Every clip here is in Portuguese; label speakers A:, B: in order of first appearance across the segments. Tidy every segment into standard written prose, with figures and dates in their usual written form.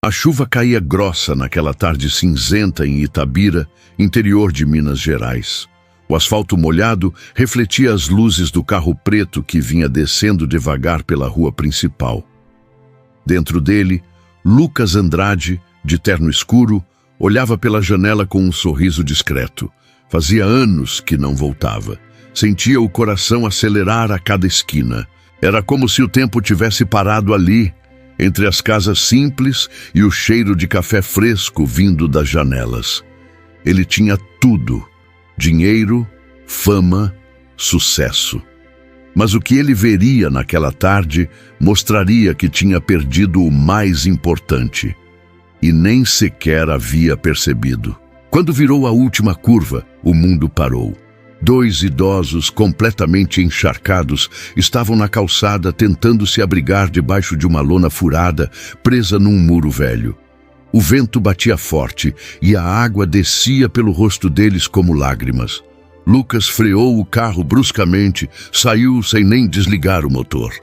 A: A chuva caía grossa naquela tarde cinzenta em Itabira, interior de Minas Gerais. O asfalto molhado refletia as luzes do carro preto que vinha descendo devagar pela rua principal. Dentro dele, Lucas Andrade, de terno escuro, olhava pela janela com um sorriso discreto. Fazia anos que não voltava. Sentia o coração acelerar a cada esquina. Era como se o tempo tivesse parado ali, entre as casas simples e o cheiro de café fresco vindo das janelas. Ele tinha tudo: dinheiro, fama, sucesso. Mas o que ele veria naquela tarde mostraria que tinha perdido o mais importante. E nem sequer havia percebido. Quando virou a última curva, o mundo parou. 2 idosos completamente encharcados estavam na calçada tentando se abrigar debaixo de uma lona furada, presa num muro velho. O vento batia forte e a água descia pelo rosto deles como lágrimas. Lucas freou o carro bruscamente, saiu sem nem desligar o motor.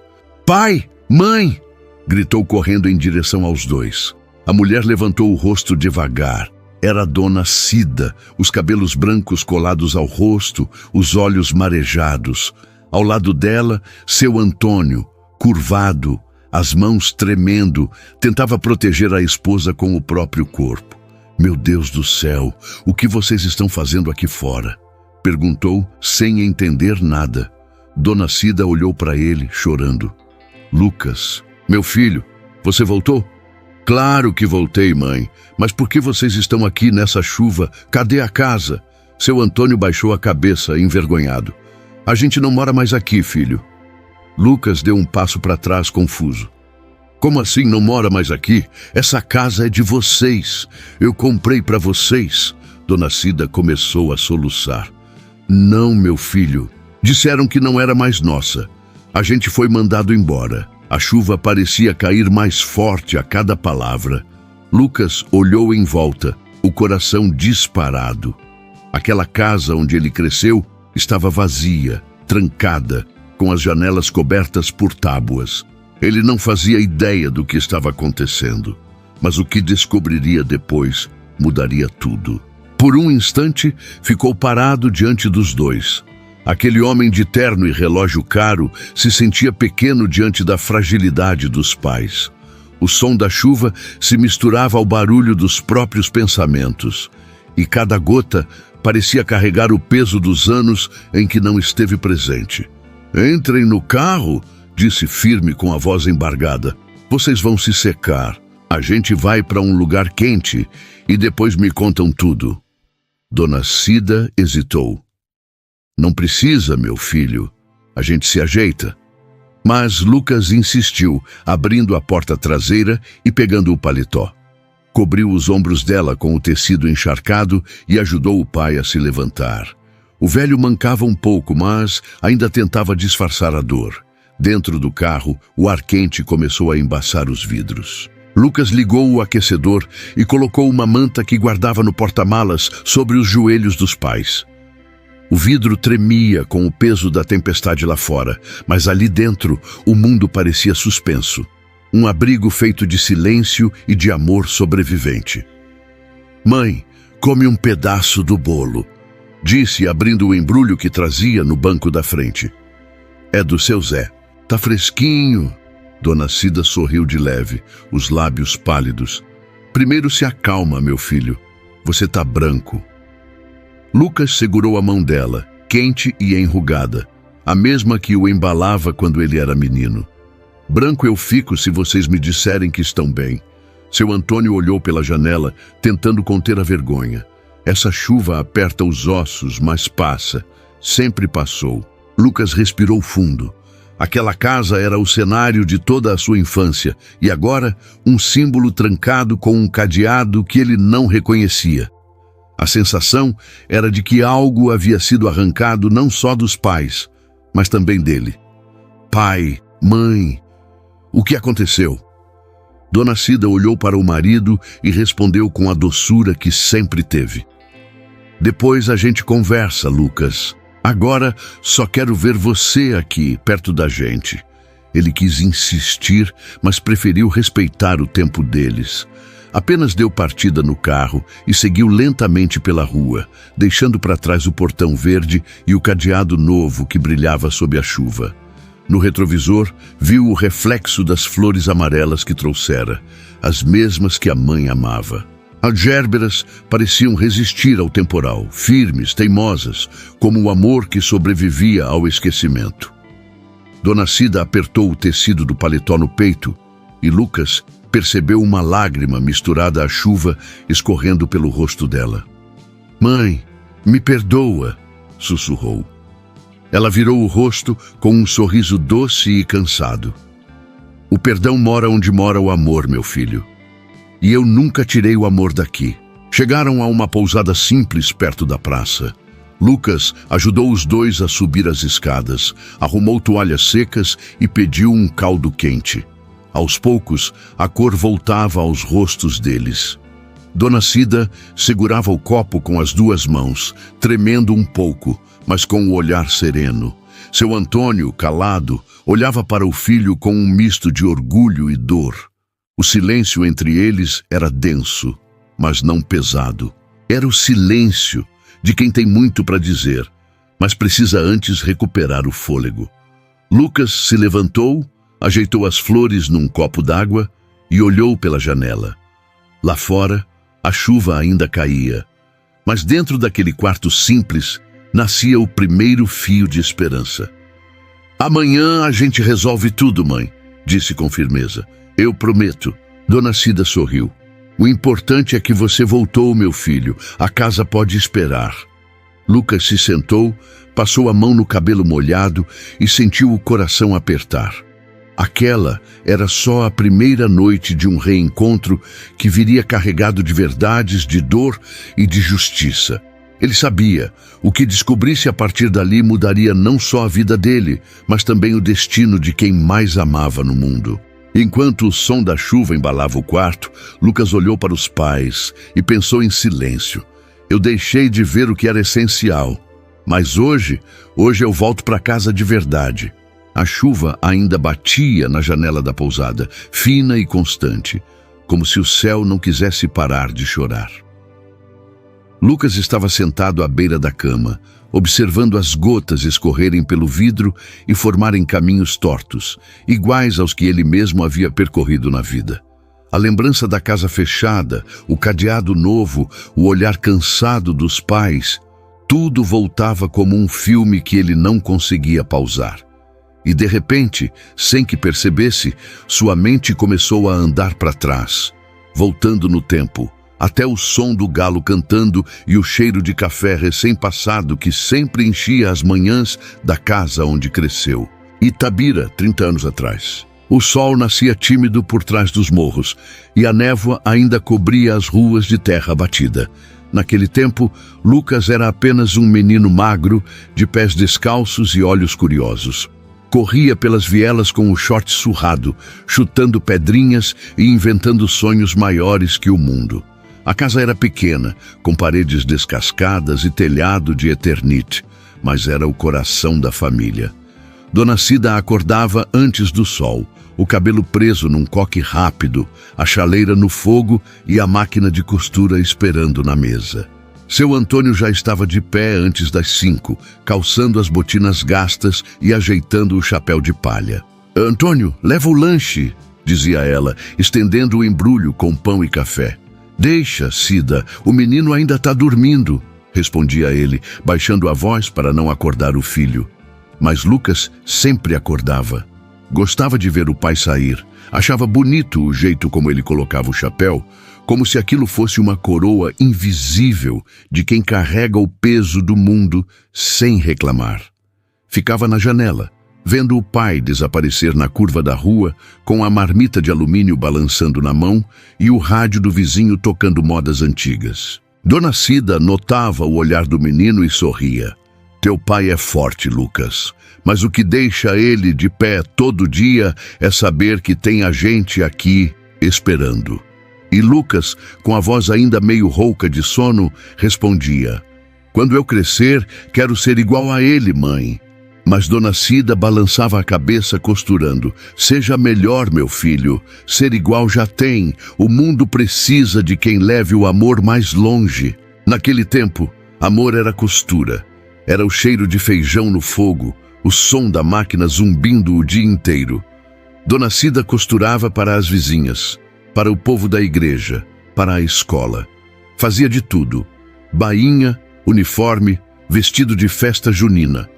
A: "Pai! Mãe!" gritou correndo em direção aos dois. A mulher levantou o rosto devagar. Era a dona Cida, os cabelos brancos colados ao rosto, os olhos marejados. Ao lado dela, seu Antônio, curvado, as mãos tremendo, tentava proteger a esposa com o próprio corpo. "Meu Deus do céu, o que vocês estão fazendo aqui fora?" perguntou, sem entender nada. Dona Cida olhou para ele, chorando. "Lucas, meu filho, você voltou?" "Claro que voltei, mãe. Mas por que vocês estão aqui nessa chuva? Cadê a casa?" Seu Antônio baixou a cabeça, envergonhado. "A gente não mora mais aqui, filho." Lucas deu um passo para trás, confuso. "Como assim não mora mais aqui? Essa casa é de vocês. Eu comprei para vocês." Dona Cida começou a soluçar. "Não, meu filho. Disseram que não era mais nossa. A gente foi mandado embora." A chuva parecia cair mais forte a cada palavra. Lucas olhou em volta, o coração disparado. Aquela casa onde ele cresceu estava vazia, trancada, com as janelas cobertas por tábuas. Ele não fazia ideia do que estava acontecendo, mas o que descobriria depois mudaria tudo. Por um instante, ficou parado diante dos dois. Aquele homem de terno e relógio caro se sentia pequeno diante da fragilidade dos pais. O som da chuva se misturava ao barulho dos próprios pensamentos, e cada gota parecia carregar o peso dos anos em que não esteve presente. "Entrem no carro", disse firme com a voz embargada. "Vocês vão se secar. A gente vai para um lugar quente e depois me contam tudo." Dona Cida hesitou. "Não precisa, meu filho. A gente se ajeita." Mas Lucas insistiu, abrindo a porta traseira e pegando o paletó. Cobriu os ombros dela com o tecido encharcado e ajudou o pai a se levantar. O velho mancava um pouco, mas ainda tentava disfarçar a dor. Dentro do carro, o ar quente começou a embaçar os vidros. Lucas ligou o aquecedor e colocou uma manta que guardava no porta-malas sobre os joelhos dos pais. O vidro tremia com o peso da tempestade lá fora, mas ali dentro o mundo parecia suspenso. Um abrigo feito de silêncio e de amor sobrevivente. "Mãe, come um pedaço do bolo", disse, abrindo o embrulho que trazia no banco da frente. "É do seu Zé. Tá fresquinho." Dona Cida sorriu de leve, os lábios pálidos. "Primeiro se acalma, meu filho. Você tá branco." Lucas segurou a mão dela, quente e enrugada, a mesma que o embalava quando ele era menino. "Branco eu fico se vocês me disserem que estão bem." Seu Antônio olhou pela janela, tentando conter a vergonha. "Essa chuva aperta os ossos, mas passa. Sempre passou." Lucas respirou fundo. Aquela casa era o cenário de toda a sua infância, e agora um símbolo trancado com um cadeado que ele não reconhecia. A sensação era de que algo havia sido arrancado não só dos pais, mas também dele. "Pai, mãe, o que aconteceu?" Dona Cida olhou para o marido e respondeu com a doçura que sempre teve. "Depois a gente conversa, Lucas. Agora só quero ver você aqui, perto da gente." Ele quis insistir, mas preferiu respeitar o tempo deles. Apenas deu partida no carro e seguiu lentamente pela rua, deixando para trás o portão verde e o cadeado novo que brilhava sob a chuva. No retrovisor, viu o reflexo das flores amarelas que trouxera, as mesmas que a mãe amava. As gérberas pareciam resistir ao temporal, firmes, teimosas, como o amor que sobrevivia ao esquecimento. Dona Cida apertou o tecido do paletó no peito e Lucas percebeu uma lágrima misturada à chuva escorrendo pelo rosto dela. "Mãe, me perdoa", sussurrou. Ela virou o rosto com um sorriso doce e cansado. "O perdão mora onde mora o amor, meu filho. E eu nunca tirei o amor daqui." Chegaram a uma pousada simples perto da praça. Lucas ajudou os dois a subir as escadas, arrumou toalhas secas e pediu um caldo quente. Aos poucos, a cor voltava aos rostos deles. Dona Cida segurava o copo com as duas mãos, tremendo um pouco, mas com o olhar sereno. Seu Antônio, calado, olhava para o filho com um misto de orgulho e dor. O silêncio entre eles era denso, mas não pesado. Era o silêncio de quem tem muito para dizer, mas precisa antes recuperar o fôlego. Lucas se levantou, ajeitou as flores num copo d'água e olhou pela janela. Lá fora, a chuva ainda caía, mas dentro daquele quarto simples nascia o primeiro fio de esperança. "Amanhã a gente resolve tudo, mãe", disse com firmeza. "Eu prometo." Dona Cida sorriu. "O importante é que você voltou, meu filho. A casa pode esperar." Lucas se sentou, passou a mão no cabelo molhado e sentiu o coração apertar. Aquela era só a primeira noite de um reencontro que viria carregado de verdades, de dor e de justiça. Ele sabia, o que descobrisse a partir dali mudaria não só a vida dele, mas também o destino de quem mais amava no mundo. Enquanto o som da chuva embalava o quarto, Lucas olhou para os pais e pensou em silêncio. "Eu deixei de ver o que era essencial, mas hoje eu volto para casa de verdade." A chuva ainda batia na janela da pousada, fina e constante, como se o céu não quisesse parar de chorar. Lucas estava sentado à beira da cama, observando as gotas escorrerem pelo vidro e formarem caminhos tortos, iguais aos que ele mesmo havia percorrido na vida. A lembrança da casa fechada, o cadeado novo, o olhar cansado dos pais, tudo voltava como um filme que ele não conseguia pausar. E de repente, sem que percebesse, sua mente começou a andar para trás, voltando no tempo, até o som do galo cantando e o cheiro de café recém-passado que sempre enchia as manhãs da casa onde cresceu. Itabira, 30 anos atrás. O sol nascia tímido por trás dos morros e a névoa ainda cobria as ruas de terra batida. Naquele tempo, Lucas era apenas um menino magro, de pés descalços e olhos curiosos. Corria pelas vielas com o short surrado, chutando pedrinhas e inventando sonhos maiores que o mundo. A casa era pequena, com paredes descascadas e telhado de eternite, mas era o coração da família. Dona Cida acordava antes do sol, o cabelo preso num coque rápido, a chaleira no fogo e a máquina de costura esperando na mesa. Seu Antônio já estava de pé antes das 5, calçando as botinas gastas e ajeitando o chapéu de palha. "Antônio, leva o lanche", dizia ela, estendendo o embrulho com pão e café. "Deixa, Cida, o menino ainda está dormindo", respondia ele, baixando a voz para não acordar o filho. Mas Lucas sempre acordava. Gostava de ver o pai sair. Achava bonito o jeito como ele colocava o chapéu, como se aquilo fosse uma coroa invisível de quem carrega o peso do mundo sem reclamar. Ficava na janela, vendo o pai desaparecer na curva da rua, com a marmita de alumínio balançando na mão e o rádio do vizinho tocando modas antigas. Dona Cida notava o olhar do menino e sorria. "Teu pai é forte, Lucas, mas o que deixa ele de pé todo dia é saber que tem a gente aqui esperando." E Lucas, com a voz ainda meio rouca de sono, respondia: "Quando eu crescer, quero ser igual a ele, mãe." Mas Dona Cida balançava a cabeça costurando. Seja melhor, meu filho. Ser igual já tem. O mundo precisa de quem leve o amor mais longe. Naquele tempo, amor era costura. Era o cheiro de feijão no fogo, o som da máquina zumbindo o dia inteiro. Dona Cida costurava para as vizinhas, para o povo da igreja, para a escola. Fazia de tudo. Bainha, uniforme, vestido de festa junina.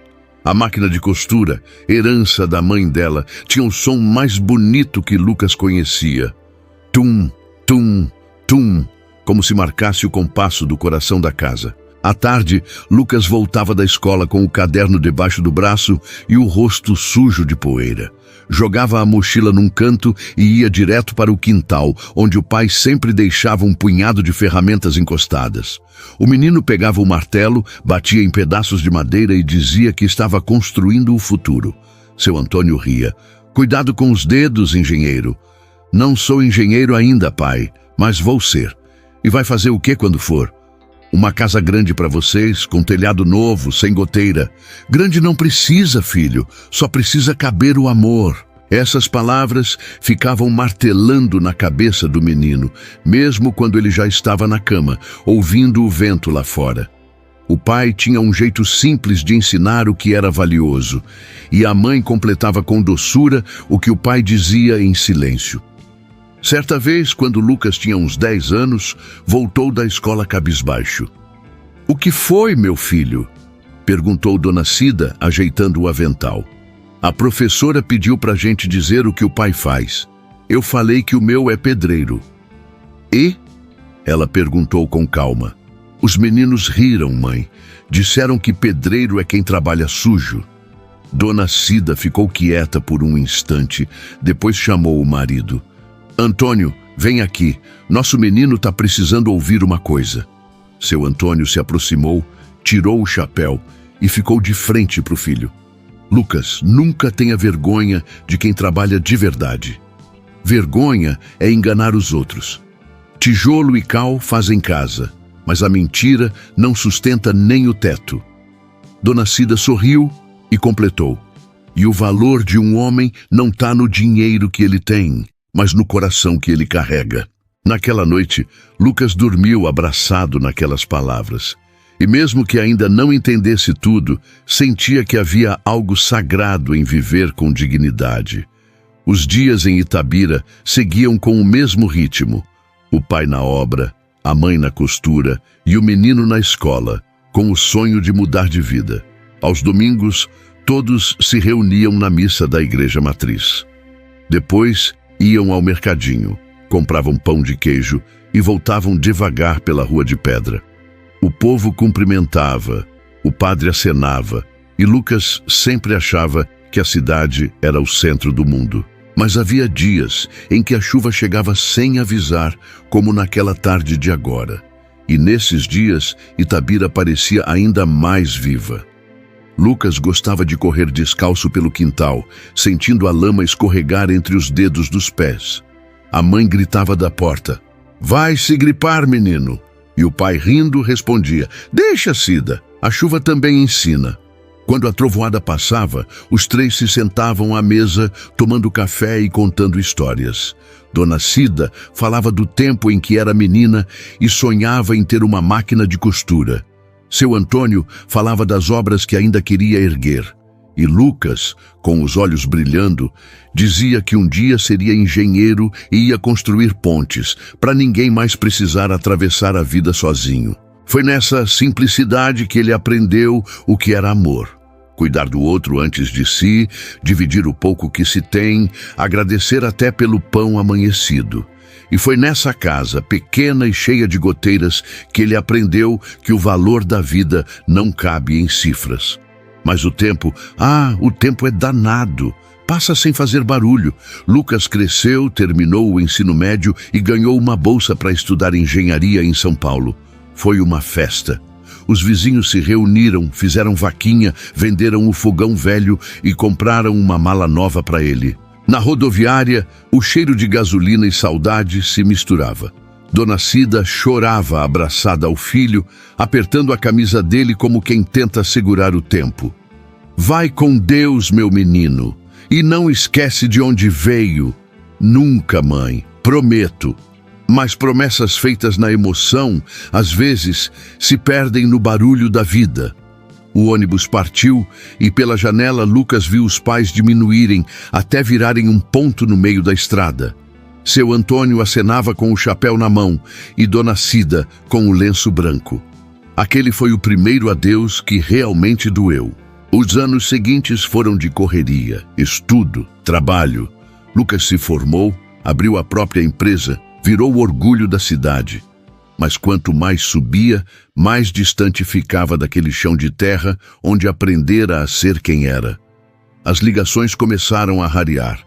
A: A máquina de costura, herança da mãe dela, tinha o som mais bonito que Lucas conhecia. Tum, tum, tum, como se marcasse o compasso do coração da casa. À tarde, Lucas voltava da escola com o caderno debaixo do braço e o rosto sujo de poeira. Jogava a mochila num canto e ia direto para o quintal, onde o pai sempre deixava um punhado de ferramentas encostadas. O menino pegava o martelo, batia em pedaços de madeira e dizia que estava construindo o futuro. Seu Antônio ria. Cuidado com os dedos, engenheiro. Não sou engenheiro ainda, pai, mas vou ser. E vai fazer o que quando for? Uma casa grande para vocês, com telhado novo, sem goteira. Grande não precisa, filho, só precisa caber o amor. Essas palavras ficavam martelando na cabeça do menino, mesmo quando ele já estava na cama, ouvindo o vento lá fora. O pai tinha um jeito simples de ensinar o que era valioso, e a mãe completava com doçura o que o pai dizia em silêncio. Certa vez, quando Lucas tinha uns 10 anos, voltou da escola cabisbaixo. "O que foi, meu filho?" perguntou Dona Cida, ajeitando o avental. "A professora pediu pra gente dizer o que o pai faz. Eu falei que o meu é pedreiro." "E?" ela perguntou com calma. "Os meninos riram, mãe. Disseram que pedreiro é quem trabalha sujo." Dona Cida ficou quieta por um instante, depois chamou o marido. "Antônio, vem aqui. Nosso menino está precisando ouvir uma coisa." Seu Antônio se aproximou, tirou o chapéu e ficou de frente para o filho. "Lucas, nunca tenha vergonha de quem trabalha de verdade. Vergonha é enganar os outros. Tijolo e cal fazem casa, mas a mentira não sustenta nem o teto." Dona Cida sorriu e completou. "E o valor de um homem não está no dinheiro que ele tem, mas no coração que ele carrega." Naquela noite, Lucas dormiu abraçado naquelas palavras. E mesmo que ainda não entendesse tudo, sentia que havia algo sagrado em viver com dignidade. Os dias em Itabira seguiam com o mesmo ritmo. O pai na obra, a mãe na costura e o menino na escola, com o sonho de mudar de vida. Aos domingos, todos se reuniam na missa da igreja matriz. Depois, iam ao mercadinho, compravam pão de queijo e voltavam devagar pela rua de pedra. O povo cumprimentava, o padre acenava, e Lucas sempre achava que a cidade era o centro do mundo. Mas havia dias em que a chuva chegava sem avisar, como naquela tarde de agora. E nesses dias, Itabira parecia ainda mais viva. Lucas gostava de correr descalço pelo quintal, sentindo a lama escorregar entre os dedos dos pés. A mãe gritava da porta: "Vai se gripar, menino!" E o pai, rindo, respondia: "Deixa, Cida, a chuva também ensina." Quando a trovoada passava, os três se sentavam à mesa, tomando café e contando histórias. Dona Cida falava do tempo em que era menina e sonhava em ter uma máquina de costura. Seu Antônio falava das obras que ainda queria erguer. E Lucas, com os olhos brilhando, dizia que um dia seria engenheiro e ia construir pontes, para ninguém mais precisar atravessar a vida sozinho. Foi nessa simplicidade que ele aprendeu o que era amor. Cuidar do outro antes de si, dividir o pouco que se tem, agradecer até pelo pão amanhecido. E foi nessa casa, pequena e cheia de goteiras, que ele aprendeu que o valor da vida não cabe em cifras. Mas o tempo é danado. Passa sem fazer barulho. Lucas cresceu, terminou o ensino médio e ganhou uma bolsa para estudar engenharia em São Paulo. Foi uma festa. Os vizinhos se reuniram, fizeram vaquinha, venderam o fogão velho e compraram uma mala nova para ele. Na rodoviária, o cheiro de gasolina e saudade se misturava. Dona Cida chorava abraçada ao filho, apertando a camisa dele como quem tenta segurar o tempo. Vai com Deus, meu menino, e não esquece de onde veio. Nunca, mãe, prometo. Mas promessas feitas na emoção, às vezes, se perdem no barulho da vida. O ônibus partiu e pela janela Lucas viu os pais diminuírem até virarem um ponto no meio da estrada. Seu Antônio acenava com o chapéu na mão e Dona Cida com o lenço branco. Aquele foi o primeiro adeus que realmente doeu. Os anos seguintes foram de correria, estudo, trabalho. Lucas se formou, abriu a própria empresa, virou o orgulho da cidade. Mas quanto mais subia, mais distante ficava daquele chão de terra onde aprendera a ser quem era. As ligações começaram a rarear.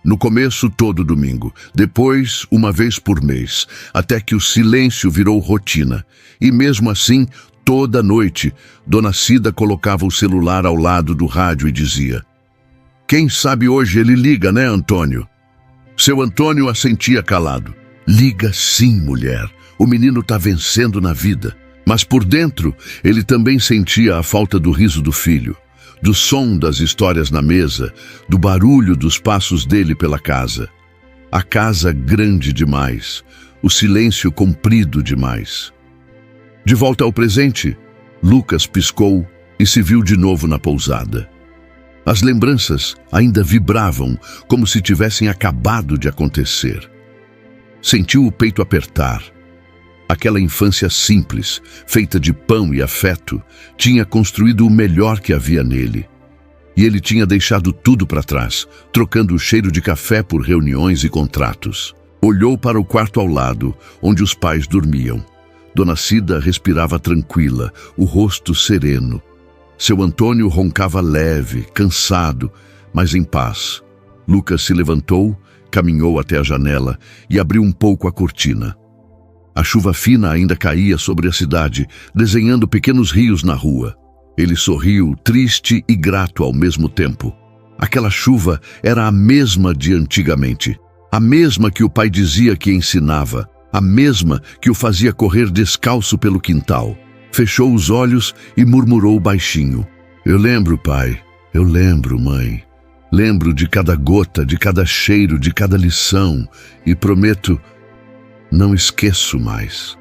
A: No começo, todo domingo, depois, uma vez por mês, até que o silêncio virou rotina. E mesmo assim, toda noite, Dona Cida colocava o celular ao lado do rádio e dizia: "Quem sabe hoje ele liga, né, Antônio?" Seu Antônio assentia calado. "Liga sim, mulher. O menino tá vencendo na vida." Mas por dentro, ele também sentia a falta do riso do filho, do som das histórias na mesa, do barulho dos passos dele pela casa. A casa grande demais, o silêncio comprido demais. De volta ao presente, Lucas piscou e se viu de novo na pousada. As lembranças ainda vibravam como se tivessem acabado de acontecer. Sentiu o peito apertar. Aquela infância simples, feita de pão e afeto, tinha construído o melhor que havia nele. E ele tinha deixado tudo para trás, trocando o cheiro de café por reuniões e contratos. Olhou para o quarto ao lado, onde os pais dormiam. Dona Cida respirava tranquila, o rosto sereno. Seu Antônio roncava leve, cansado, mas em paz. Lucas se levantou, caminhou até a janela e abriu um pouco a cortina. A chuva fina ainda caía sobre a cidade, desenhando pequenos rios na rua. Ele sorriu, triste e grato ao mesmo tempo. Aquela chuva era a mesma de antigamente, a mesma que o pai dizia que ensinava, a mesma que o fazia correr descalço pelo quintal. Fechou os olhos e murmurou baixinho: "Eu lembro, pai. Eu lembro, mãe. Lembro de cada gota, de cada cheiro, de cada lição, e prometo, não esqueço mais."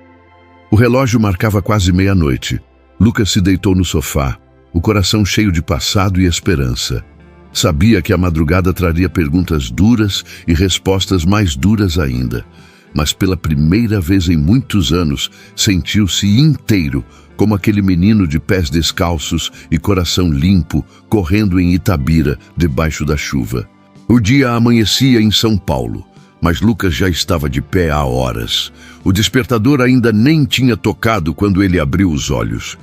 A: O relógio marcava quase meia-noite. Lucas se deitou no sofá, o coração cheio de passado e esperança. Sabia que a madrugada traria perguntas duras e respostas mais duras ainda. Mas pela primeira vez em muitos anos, sentiu-se inteiro, como aquele menino de pés descalços e coração limpo, correndo em Itabira, debaixo da chuva. O dia amanhecia em São Paulo, mas Lucas já estava de pé há horas. O despertador ainda nem tinha tocado quando ele abriu os olhos.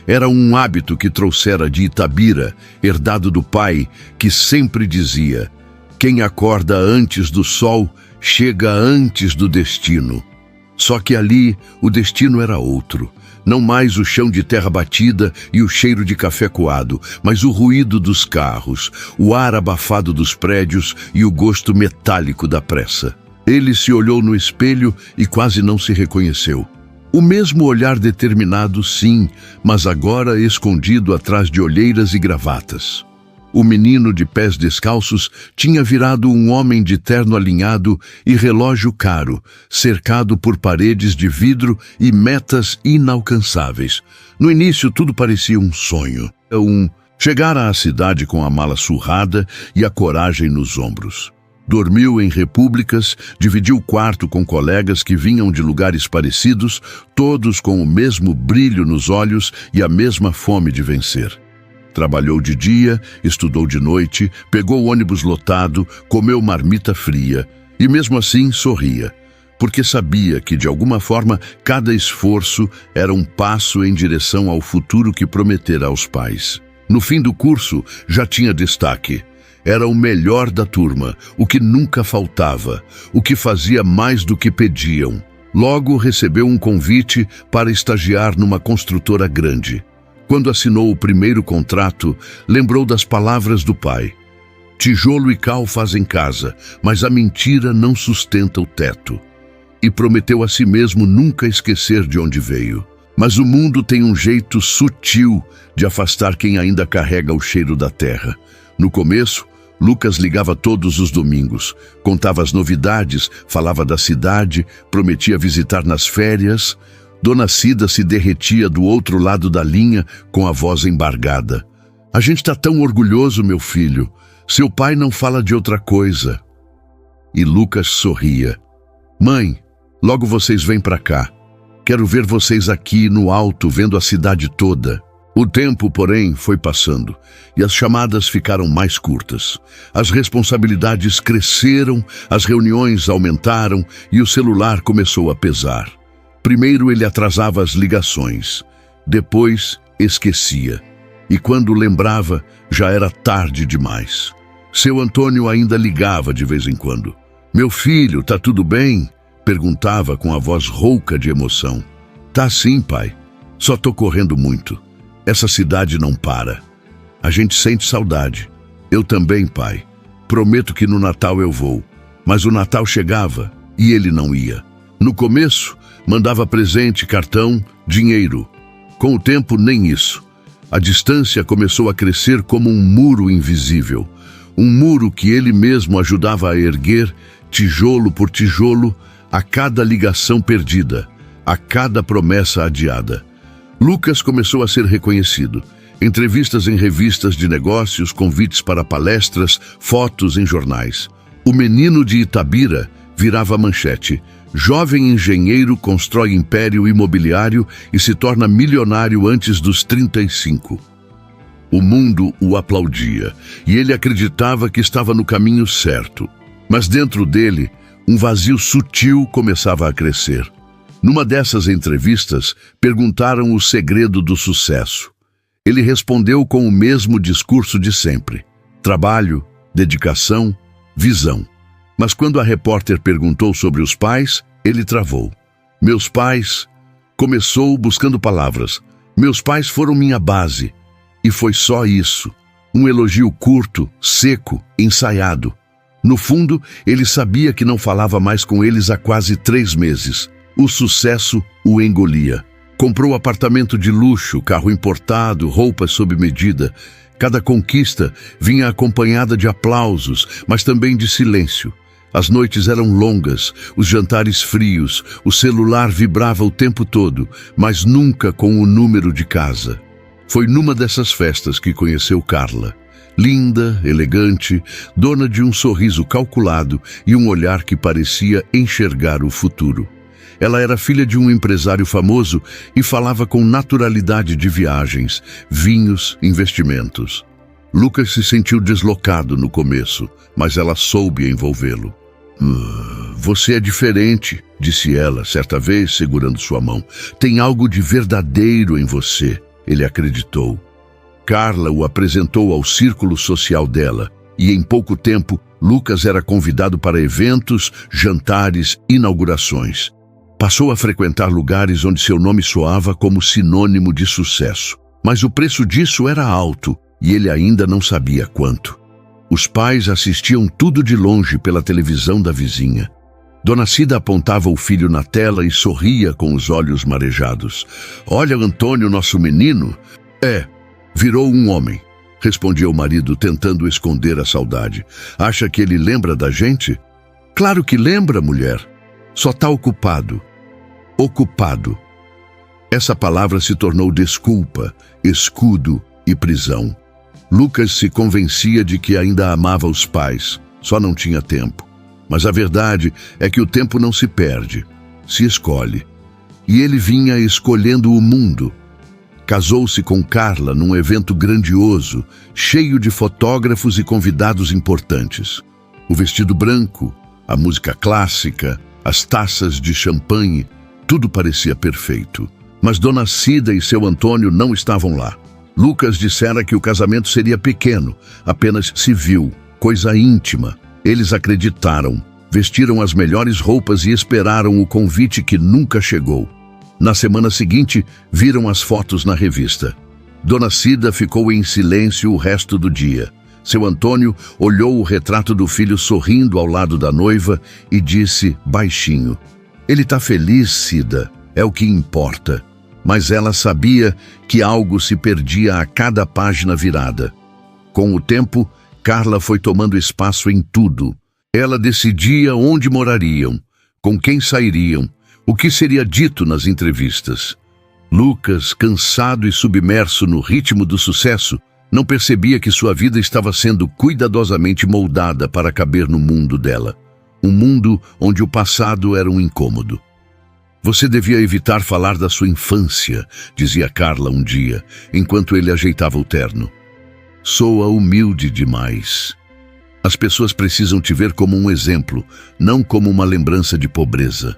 A: Era um hábito que trouxera de Itabira, herdado do pai, que sempre dizia: "Quem acorda antes do sol, chega antes do destino." Só que ali, o destino era outro. Não mais o chão de terra batida e o cheiro de café coado, mas o ruído dos carros, o ar abafado dos prédios e o gosto metálico da pressa. Ele se olhou no espelho e quase não se reconheceu. O mesmo olhar determinado, sim, mas agora escondido atrás de olheiras e gravatas. O menino de pés descalços tinha virado um homem de terno alinhado e relógio caro, cercado por paredes de vidro e metas inalcançáveis. No início tudo parecia um sonho. Chegara à cidade com a mala surrada e a coragem nos ombros. Dormiu em repúblicas, dividiu quarto com colegas que vinham de lugares parecidos, todos com o mesmo brilho nos olhos e a mesma fome de vencer. Trabalhou de dia, estudou de noite, pegou o ônibus lotado, comeu marmita fria e mesmo assim sorria, porque sabia que de alguma forma cada esforço era um passo em direção ao futuro que prometera aos pais. No fim do curso já tinha destaque. Era o melhor da turma, o que nunca faltava, o que fazia mais do que pediam. Logo recebeu um convite para estagiar numa construtora grande. Quando assinou o primeiro contrato, lembrou das palavras do pai: "Tijolo e cal fazem casa, mas a mentira não sustenta o teto." E prometeu a si mesmo nunca esquecer de onde veio. Mas o mundo tem um jeito sutil de afastar quem ainda carrega o cheiro da terra. No começo, Lucas ligava todos os domingos, contava as novidades, falava da cidade, prometia visitar nas férias. Dona Cida se derretia do outro lado da linha com a voz embargada. A gente está tão orgulhoso, meu filho. Seu pai não fala de outra coisa. E Lucas sorria. Mãe, logo vocês vêm para cá. Quero ver vocês aqui no alto, vendo a cidade toda. O tempo, porém, foi passando e as chamadas ficaram mais curtas. As responsabilidades cresceram, as reuniões aumentaram e o celular começou a pesar. Primeiro ele atrasava as ligações, depois esquecia. E quando lembrava, já era tarde demais. Seu Antônio ainda ligava de vez em quando. Meu filho, tá tudo bem? Perguntava com a voz rouca de emoção. Tá sim, pai. Só tô correndo muito. Essa cidade não para. A gente sente saudade. Eu também, pai. Prometo que no Natal eu vou. Mas o Natal chegava e ele não ia. No começo, mandava presente, cartão, dinheiro. Com o tempo, nem isso. A distância começou a crescer como um muro invisível. Um muro que ele mesmo ajudava a erguer, tijolo por tijolo, a cada ligação perdida, a cada promessa adiada. Lucas começou a ser reconhecido. Entrevistas em revistas de negócios, convites para palestras, fotos em jornais. O menino de Itabira virava manchete. Jovem engenheiro constrói império imobiliário e se torna milionário antes dos 35. O mundo o aplaudia e ele acreditava que estava no caminho certo. Mas dentro dele, um vazio sutil começava a crescer. Numa dessas entrevistas, perguntaram o segredo do sucesso. Ele respondeu com o mesmo discurso de sempre: trabalho, dedicação, visão. Mas quando a repórter perguntou sobre os pais, ele travou. Meus pais... Começou buscando palavras. Meus pais foram minha base. E foi só isso. Um elogio curto, seco, ensaiado. No fundo, ele sabia que não falava mais com eles há quase 3 meses. O sucesso o engolia. Comprou apartamento de luxo, carro importado, roupas sob medida. Cada conquista vinha acompanhada de aplausos, mas também de silêncio. As noites eram longas, os jantares frios, o celular vibrava o tempo todo, mas nunca com o número de casa. Foi numa dessas festas que conheceu Carla. Linda, elegante, dona de um sorriso calculado e um olhar que parecia enxergar o futuro. Ela era filha de um empresário famoso e falava com naturalidade de viagens, vinhos, investimentos. Lucas se sentiu deslocado no começo, mas ela soube envolvê-lo. Você é diferente, disse ela, certa vez, segurando sua mão. Tem algo de verdadeiro em você, ele acreditou. Carla o apresentou ao círculo social dela, e em pouco tempo, Lucas era convidado para eventos, jantares, inaugurações. Passou a frequentar lugares onde seu nome soava como sinônimo de sucesso. Mas o preço disso era alto, e ele ainda não sabia quanto. Os pais assistiam tudo de longe pela televisão da vizinha. Dona Cida apontava o filho na tela e sorria com os olhos marejados. Olha, Antônio, nosso menino. Virou um homem, respondia o marido, tentando esconder a saudade. Acha que ele lembra da gente? Claro que lembra, mulher. Só tá ocupado. Ocupado. Essa palavra se tornou desculpa, escudo e prisão. Lucas se convencia de que ainda amava os pais, só não tinha tempo. Mas a verdade é que o tempo não se perde, se escolhe. E ele vinha escolhendo o mundo. Casou-se com Carla num evento grandioso, cheio de fotógrafos e convidados importantes. O vestido branco, a música clássica, as taças de champanhe, tudo parecia perfeito. Mas Dona Cida e seu Antônio não estavam lá. Lucas dissera que o casamento seria pequeno, apenas civil, coisa íntima. Eles acreditaram, vestiram as melhores roupas e esperaram o convite que nunca chegou. Na semana seguinte, viram as fotos na revista. Dona Cida ficou em silêncio o resto do dia. Seu Antônio olhou o retrato do filho sorrindo ao lado da noiva e disse baixinho: Ele tá feliz, Cida, é o que importa. mas ela sabia que algo se perdia a cada página virada. Com o tempo, Carla foi tomando espaço em tudo. Ela decidia onde morariam, com quem sairiam, o que seria dito nas entrevistas. Lucas, cansado e submerso no ritmo do sucesso, não percebia que sua vida estava sendo cuidadosamente moldada para caber no mundo dela. Um mundo onde o passado era um incômodo. Você devia evitar falar da sua infância, dizia Carla um dia, enquanto ele ajeitava o terno. Soa humilde demais. As pessoas precisam te ver como um exemplo, não como uma lembrança de pobreza.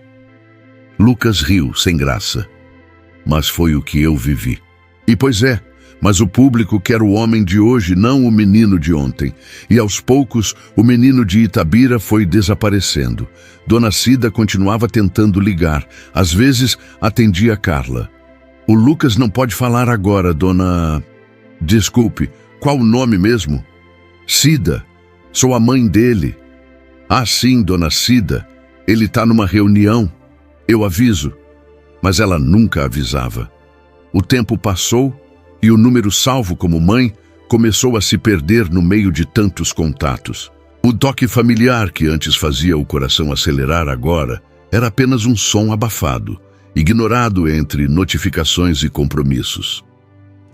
A: Lucas riu, sem graça. Mas foi o que eu vivi. E pois é, mas o público quer o homem de hoje, não o menino de ontem. E aos poucos, o menino de Itabira foi desaparecendo. Dona Cida continuava tentando ligar. Às vezes, atendia Carla. O Lucas não pode falar agora, dona... Desculpe, qual o nome mesmo? Cida. Sou a mãe dele. Ah, sim, dona Cida. Ele está numa reunião. Eu aviso. Mas ela nunca avisava. O tempo passou e o número salvo como mãe começou a se perder no meio de tantos contatos. O toque familiar que antes fazia o coração acelerar agora era apenas um som abafado, ignorado entre notificações e compromissos.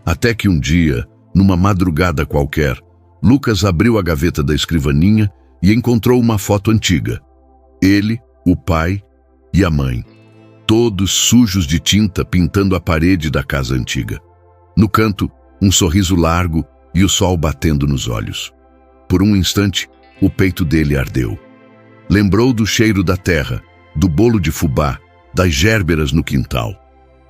A: Até que um dia, numa madrugada qualquer, Lucas abriu a gaveta da escrivaninha e encontrou uma foto antiga. Ele, o pai e a mãe, todos sujos de tinta pintando a parede da casa antiga. No canto, um sorriso largo e o sol batendo nos olhos. Por um instante, o peito dele ardeu. Lembrou do cheiro da terra, do bolo de fubá, das gérberas no quintal.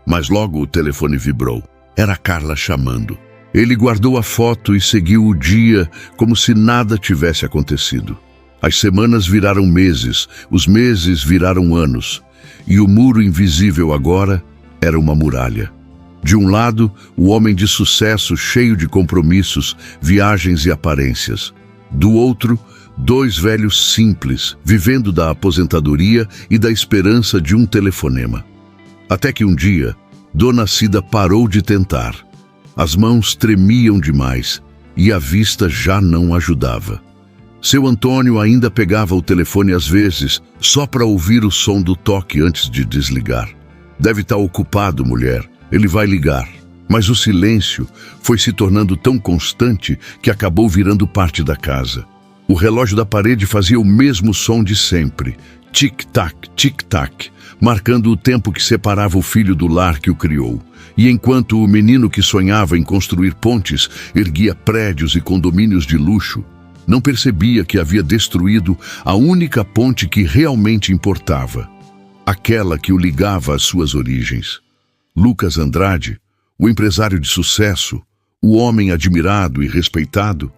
A: Mas logo o telefone vibrou. Era Carla chamando. Ele guardou a foto e seguiu o dia como se nada tivesse acontecido. As semanas viraram meses, os meses viraram anos. E o muro invisível agora era uma muralha. De um lado, o homem de sucesso cheio de compromissos, viagens e aparências. Do outro, dois velhos simples, vivendo da aposentadoria e da esperança de um telefonema. Até que um dia, Dona Cida parou de tentar. As mãos tremiam demais e a vista já não ajudava. Seu Antônio ainda pegava o telefone às vezes, só para ouvir o som do toque antes de desligar. Deve estar ocupado, mulher. Ele vai ligar. Mas o silêncio foi se tornando tão constante que acabou virando parte da casa. O relógio da parede fazia o mesmo som de sempre. Tic-tac, tic-tac, marcando o tempo que separava o filho do lar que o criou. E enquanto o menino que sonhava em construir pontes erguia prédios e condomínios de luxo, não percebia que havia destruído a única ponte que realmente importava, aquela que o ligava às suas origens. Lucas Andrade, o empresário de sucesso, o homem admirado e respeitado,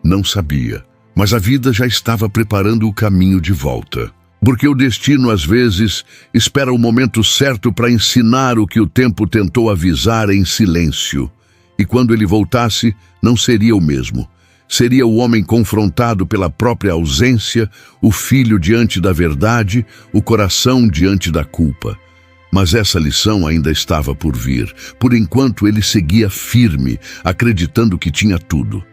A: não sabia, mas a vida já estava preparando o caminho de volta. Porque o destino, às vezes, espera o momento certo para ensinar o que o tempo tentou avisar em silêncio. E quando ele voltasse, não seria o mesmo. Seria o homem confrontado pela própria ausência, o filho diante da verdade, o coração diante da culpa. Mas essa lição ainda estava por vir. Por enquanto ele seguia firme, acreditando que tinha tudo,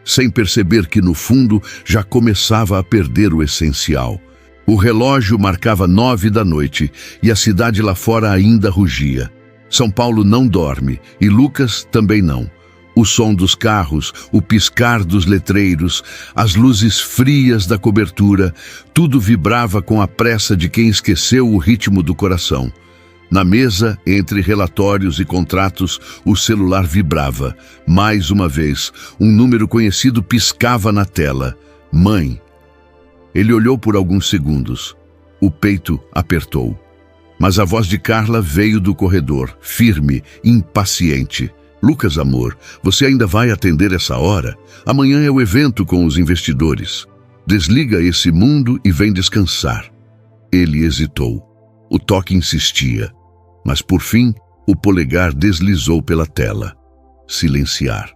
A: sem perceber que no fundo já começava a perder o essencial. O relógio marcava 9 da noite e a cidade lá fora ainda rugia. São Paulo não dorme e Lucas também não. O som dos carros, o piscar dos letreiros, as luzes frias da cobertura, tudo vibrava com a pressa de quem esqueceu o ritmo do coração. Na mesa, entre relatórios e contratos, o celular vibrava. Mais uma vez, um número conhecido piscava na tela. Mãe. Ele olhou por alguns segundos. O peito apertou. Mas a voz de Carla veio do corredor, firme, impaciente. Lucas, amor, você ainda vai atender essa hora? Amanhã é o evento com os investidores. Desliga esse mundo e vem descansar. Ele hesitou. O toque insistia. Mas por fim, o polegar deslizou pela tela. Silenciar.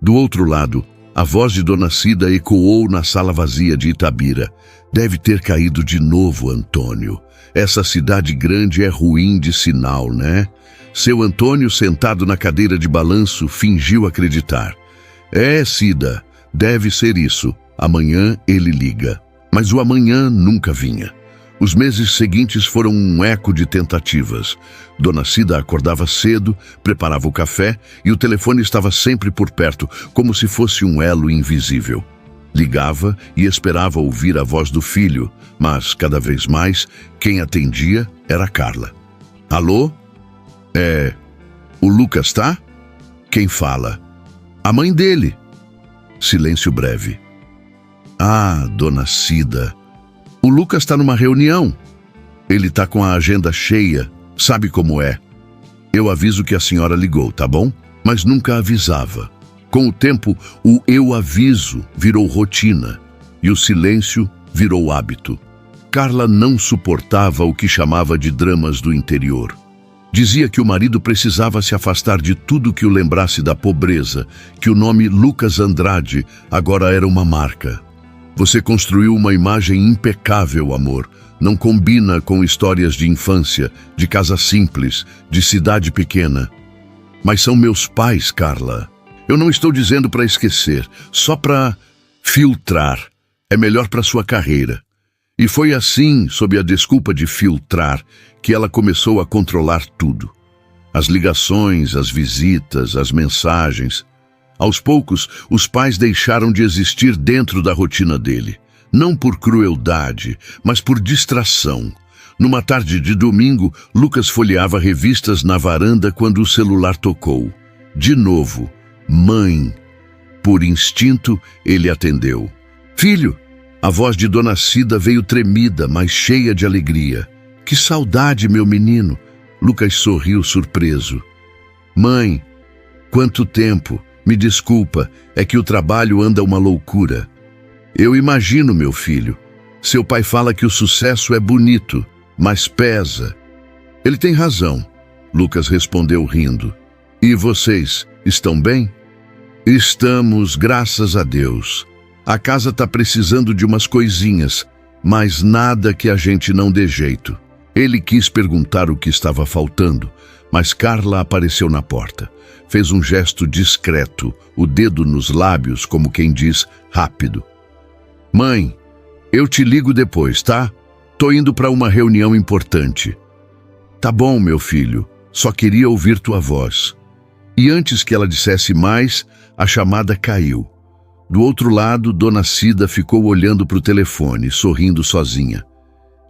A: Do outro lado, A voz de Dona Cida ecoou na sala vazia de Itabira. Deve ter caído de novo, Antônio. Essa cidade grande é ruim de sinal, né? Seu Antônio, sentado na cadeira de balanço, fingiu acreditar. É, Cida, deve ser isso. Amanhã ele liga. Mas o amanhã nunca vinha. Os meses seguintes foram um eco de tentativas. Dona Cida acordava cedo, preparava o café e o telefone estava sempre por perto, como se fosse um elo invisível. Ligava e esperava ouvir a voz do filho, mas, cada vez mais, quem atendia era Carla. Alô? O Lucas tá? Quem fala? A mãe dele. Silêncio breve. Ah, Dona Cida. O Lucas está numa reunião. Ele está com a agenda cheia, sabe como é. Eu aviso que a senhora ligou, tá bom? Mas nunca avisava. Com o tempo, o eu aviso virou rotina e o silêncio virou hábito. Carla não suportava o que chamava de dramas do interior. Dizia que o marido precisava se afastar de tudo que o lembrasse da pobreza, que o nome Lucas Andrade agora era uma marca. Você construiu uma imagem impecável, amor. Não combina com histórias de infância, de casa simples, de cidade pequena. Mas são meus pais, Carla. Eu não estou dizendo para esquecer, só para filtrar. É melhor para sua carreira. E foi assim, sob a desculpa de filtrar, que ela começou a controlar tudo. As ligações, as visitas, as mensagens. Aos poucos, os pais deixaram de existir dentro da rotina dele. Não por crueldade, mas por distração. Numa tarde de domingo, Lucas folheava revistas na varanda quando o celular tocou. De novo, mãe. Por instinto, ele atendeu. Filho! A voz de Dona Cida veio tremida, mas cheia de alegria. Que saudade, meu menino! Lucas sorriu surpreso. Mãe, quanto tempo! Me desculpa, é que o trabalho anda uma loucura. Eu imagino, meu filho. Seu pai fala que o sucesso é bonito, mas pesa. Ele tem razão, Lucas respondeu rindo. E vocês, estão bem? Estamos, graças a Deus. A casa está precisando de umas coisinhas, mas nada que a gente não dê jeito. Ele quis perguntar o que estava faltando, mas Carla apareceu na porta. Fez um gesto discreto, o dedo nos lábios, como quem diz, rápido. Mãe, eu te ligo depois, tá? Tô indo para uma reunião importante. Tá bom, meu filho, só queria ouvir tua voz. E antes que ela dissesse mais, a chamada caiu. Do outro lado, Dona Cida ficou olhando para o telefone, sorrindo sozinha.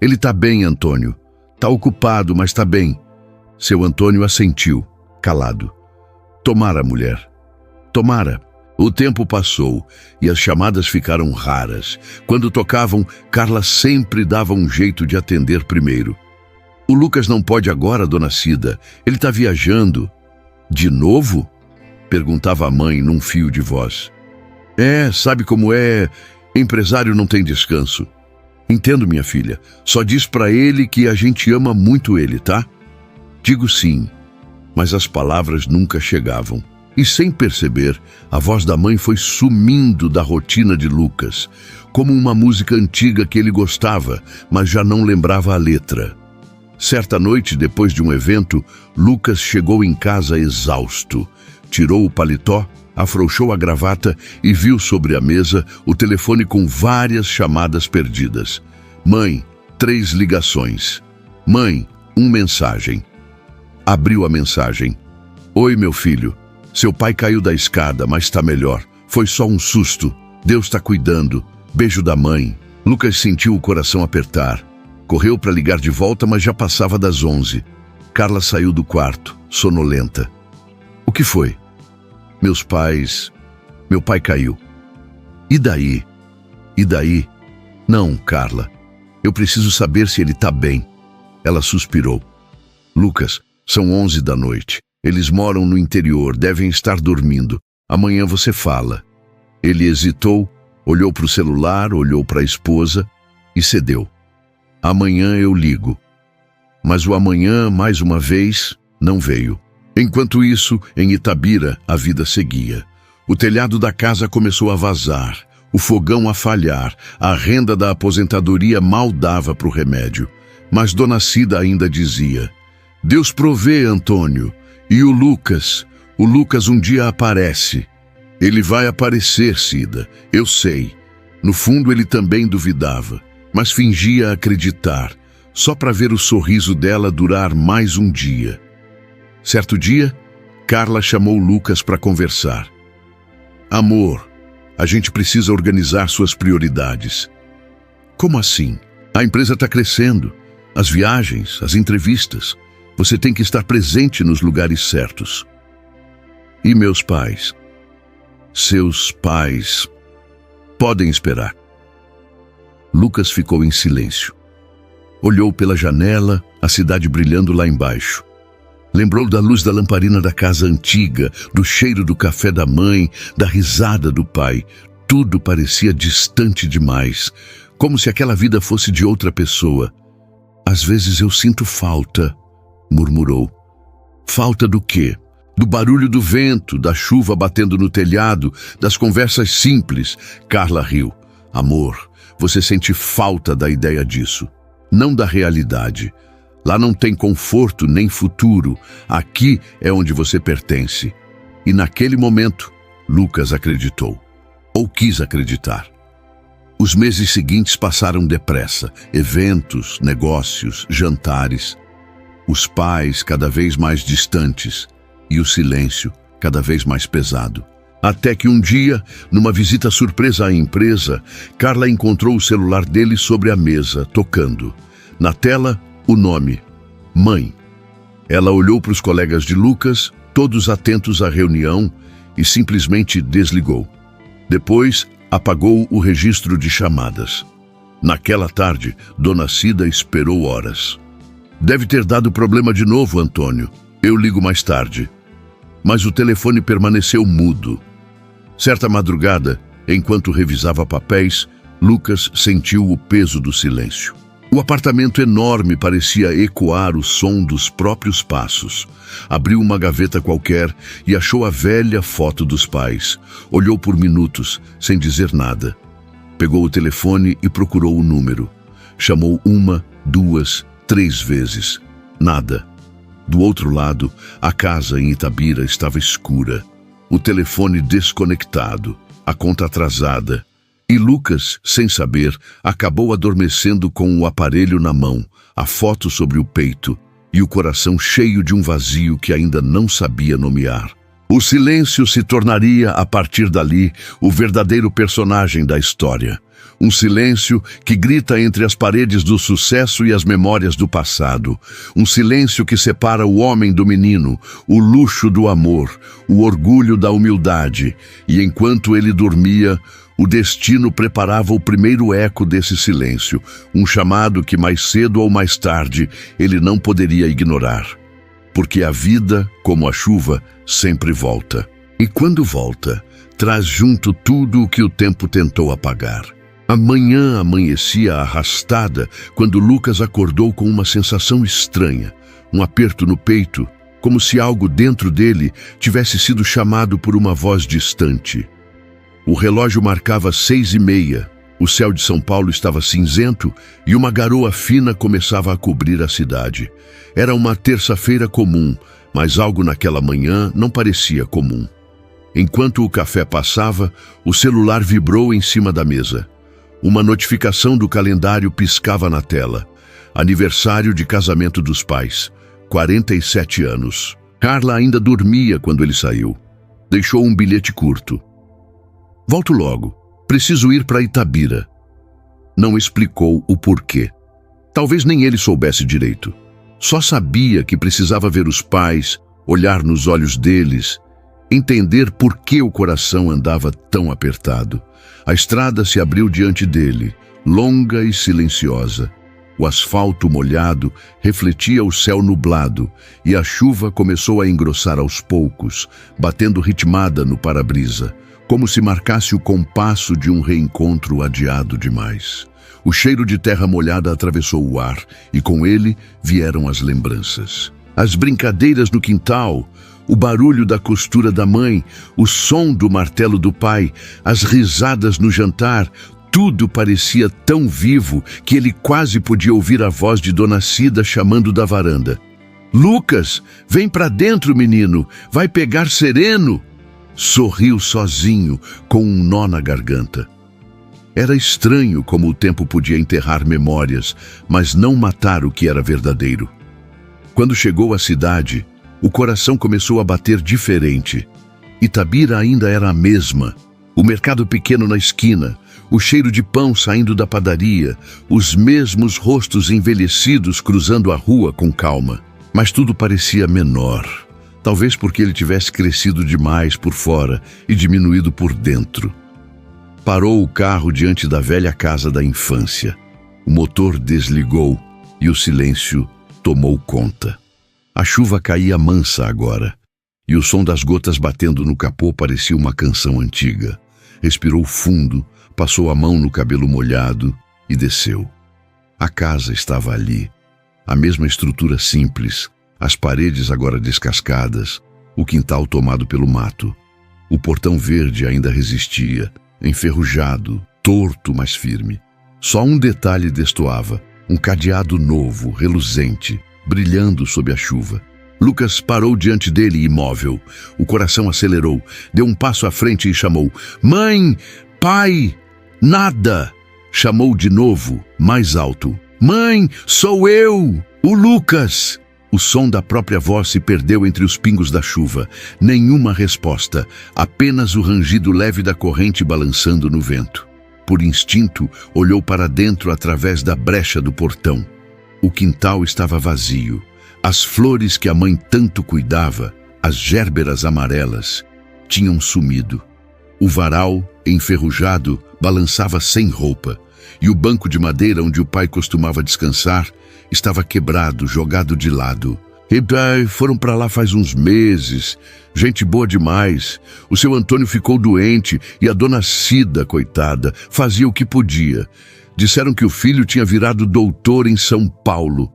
A: Ele tá bem, Antônio. Tá ocupado, mas tá bem. Seu Antônio assentiu, calado. Tomara, mulher. Tomara. O tempo passou e as chamadas ficaram raras. Quando tocavam, Carla sempre dava um jeito de atender primeiro. O Lucas não pode agora, Dona Cida. Ele tá viajando. De novo? Perguntava a mãe num fio de voz. Sabe como é? Empresário não tem descanso. Entendo, minha filha. Só diz pra ele que a gente ama muito ele, tá? Digo sim, mas as palavras nunca chegavam. E sem perceber, a voz da mãe foi sumindo da rotina de Lucas, como uma música antiga que ele gostava, mas já não lembrava a letra. Certa noite, depois de um evento, Lucas chegou em casa exausto. Tirou o paletó, afrouxou a gravata e viu sobre a mesa o telefone com várias chamadas perdidas. Mãe, 3 ligações. Mãe, 1 mensagem. Abriu a mensagem. Oi, meu filho. Seu pai caiu da escada, mas está melhor. Foi só um susto. Deus está cuidando. Beijo da mãe. Lucas sentiu o coração apertar. Correu para ligar de volta, mas já passava das 11. Carla saiu do quarto, sonolenta. O que foi? Meu pai caiu. E daí? E daí? Não, Carla. Eu preciso saber se ele está bem. Ela suspirou. Lucas, são 11 da noite. Eles moram no interior, devem estar dormindo. Amanhã você fala. Ele hesitou, olhou para o celular, olhou para a esposa e cedeu. Amanhã eu ligo. Mas o amanhã, mais uma vez, não veio. Enquanto isso, em Itabira, a vida seguia. O telhado da casa começou a vazar, o fogão a falhar, a renda da aposentadoria mal dava para o remédio. Mas Dona Cida ainda dizia: Deus provê, Antônio, e o Lucas um dia aparece. Ele vai aparecer, Cida, eu sei. No fundo ele também duvidava, mas fingia acreditar, só para ver o sorriso dela durar mais um dia. Certo dia, Carla chamou Lucas para conversar. Amor, a gente precisa organizar suas prioridades. Como assim? A empresa está crescendo. As viagens, as entrevistas. Você tem que estar presente nos lugares certos. E meus pais? Seus pais podem esperar. Lucas ficou em silêncio. Olhou pela janela, a cidade brilhando lá embaixo. Lembrou da luz da lamparina da casa antiga, do cheiro do café da mãe, da risada do pai. Tudo parecia distante demais, como se aquela vida fosse de outra pessoa. Às vezes eu sinto falta, murmurou. Falta do quê? Do barulho do vento, da chuva batendo no telhado, das conversas simples. Carla riu. Amor, você sente falta da ideia disso, não da realidade. Lá não tem conforto nem futuro. Aqui é onde você pertence. E naquele momento, Lucas acreditou. Ou quis acreditar. Os meses seguintes passaram depressa. Eventos, negócios, jantares. Os pais cada vez mais distantes. E o silêncio cada vez mais pesado. Até que um dia, numa visita surpresa à empresa, Carla encontrou o celular dele sobre a mesa, tocando. Na tela, o nome, Mãe. Ela olhou para os colegas de Lucas, todos atentos à reunião, e simplesmente desligou. Depois, apagou o registro de chamadas. Naquela tarde, Dona Cida esperou horas. Deve ter dado problema de novo, Antônio. Eu ligo mais tarde. Mas o telefone permaneceu mudo. Certa madrugada, enquanto revisava papéis, Lucas sentiu o peso do silêncio. O apartamento enorme parecia ecoar o som dos próprios passos. Abriu uma gaveta qualquer e achou a velha foto dos pais. Olhou por minutos, sem dizer nada. Pegou o telefone e procurou o número. Chamou 1, 2, 3 vezes. Nada. Do outro lado, a casa em Itabira estava escura. O telefone desconectado, a conta atrasada. E Lucas, sem saber, acabou adormecendo com o aparelho na mão, a foto sobre o peito e o coração cheio de um vazio que ainda não sabia nomear. O silêncio se tornaria, a partir dali, o verdadeiro personagem da história. Um silêncio que grita entre as paredes do sucesso e as memórias do passado. Um silêncio que separa o homem do menino, o luxo do amor, o orgulho da humildade. E enquanto ele dormia, o destino preparava o primeiro eco desse silêncio, um chamado que mais cedo ou mais tarde ele não poderia ignorar. Porque a vida, como a chuva, sempre volta. E quando volta, traz junto tudo o que o tempo tentou apagar. A manhã amanhecia arrastada quando Lucas acordou com uma sensação estranha, um aperto no peito, como se algo dentro dele tivesse sido chamado por uma voz distante. O relógio marcava 6h30, o céu de São Paulo estava cinzento e uma garoa fina começava a cobrir a cidade. Era uma terça-feira comum, mas algo naquela manhã não parecia comum. Enquanto o café passava, o celular vibrou em cima da mesa. Uma notificação do calendário piscava na tela. Aniversário de casamento dos pais. 47 anos. Carla ainda dormia quando ele saiu. Deixou um bilhete curto. Volto logo. Preciso ir para Itabira. Não explicou o porquê. Talvez nem ele soubesse direito. Só sabia que precisava ver os pais, olhar nos olhos deles, entender por que o coração andava tão apertado. A estrada se abriu diante dele, longa e silenciosa. O asfalto molhado refletia o céu nublado e a chuva começou a engrossar aos poucos, batendo ritmada no para-brisa, como se marcasse o compasso de um reencontro adiado demais. O cheiro de terra molhada atravessou o ar e com ele vieram as lembranças. As brincadeiras no quintal, O barulho da costura da mãe, o som do martelo do pai, as risadas no jantar, tudo parecia tão vivo que ele quase podia ouvir a voz de Dona Cida chamando da varanda. "Lucas, vem pra dentro, menino, vai pegar sereno." Sorriu sozinho, com um nó na garganta. Era estranho como o tempo podia enterrar memórias, mas não matar o que era verdadeiro. Quando chegou à cidade, o coração começou a bater diferente. Itabira ainda era a mesma. O mercado pequeno na esquina, o cheiro de pão saindo da padaria, os mesmos rostos envelhecidos cruzando a rua com calma. Mas tudo parecia menor. Talvez porque ele tivesse crescido demais por fora e diminuído por dentro. Parou o carro diante da velha casa da infância. O motor desligou e o silêncio tomou conta. A chuva caía mansa agora, e o som das gotas batendo no capô parecia uma canção antiga. Respirou fundo, passou a mão no cabelo molhado e desceu. A casa estava ali, a mesma estrutura simples, as paredes agora descascadas, o quintal tomado pelo mato. O portão verde ainda resistia, enferrujado, torto, mas firme. Só um detalhe destoava, um cadeado novo, reluzente, brilhando sob a chuva. Lucas parou diante dele, imóvel. O coração acelerou, deu um passo à frente e chamou: "Mãe! Pai! Nada!" Chamou de novo, mais alto: "Mãe, sou eu! O Lucas!" O som da própria voz se perdeu entre os pingos da chuva. Nenhuma resposta, apenas o rangido leve da corrente balançando no vento. Por instinto, olhou para dentro através da brecha do portão. O quintal estava vazio. As flores que a mãe tanto cuidava, as gérberas amarelas, tinham sumido. O varal, enferrujado, balançava sem roupa, e o banco de madeira onde o pai costumava descansar estava quebrado, jogado de lado. Foram para lá faz uns meses. Gente boa demais. O seu Antônio ficou doente e a Dona Cida, coitada, fazia o que podia. Disseram que o filho tinha virado doutor em São Paulo.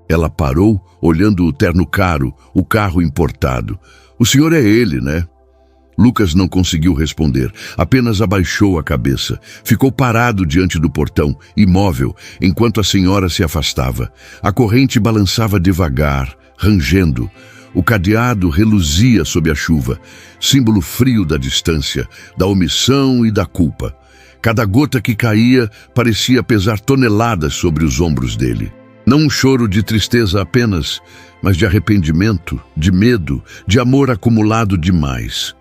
A: Ela parou, olhando o terno caro, o carro importado. "O senhor é ele, né?" Lucas não conseguiu responder, apenas abaixou a cabeça. Ficou parado diante do portão, imóvel, enquanto a senhora se afastava. A corrente balançava devagar, rangendo. O cadeado reluzia sob a chuva, símbolo frio da distância, da omissão e da culpa. Cada gota que caía parecia pesar toneladas sobre os ombros dele. Não um choro de tristeza apenas, mas de arrependimento, de medo, de amor acumulado demais.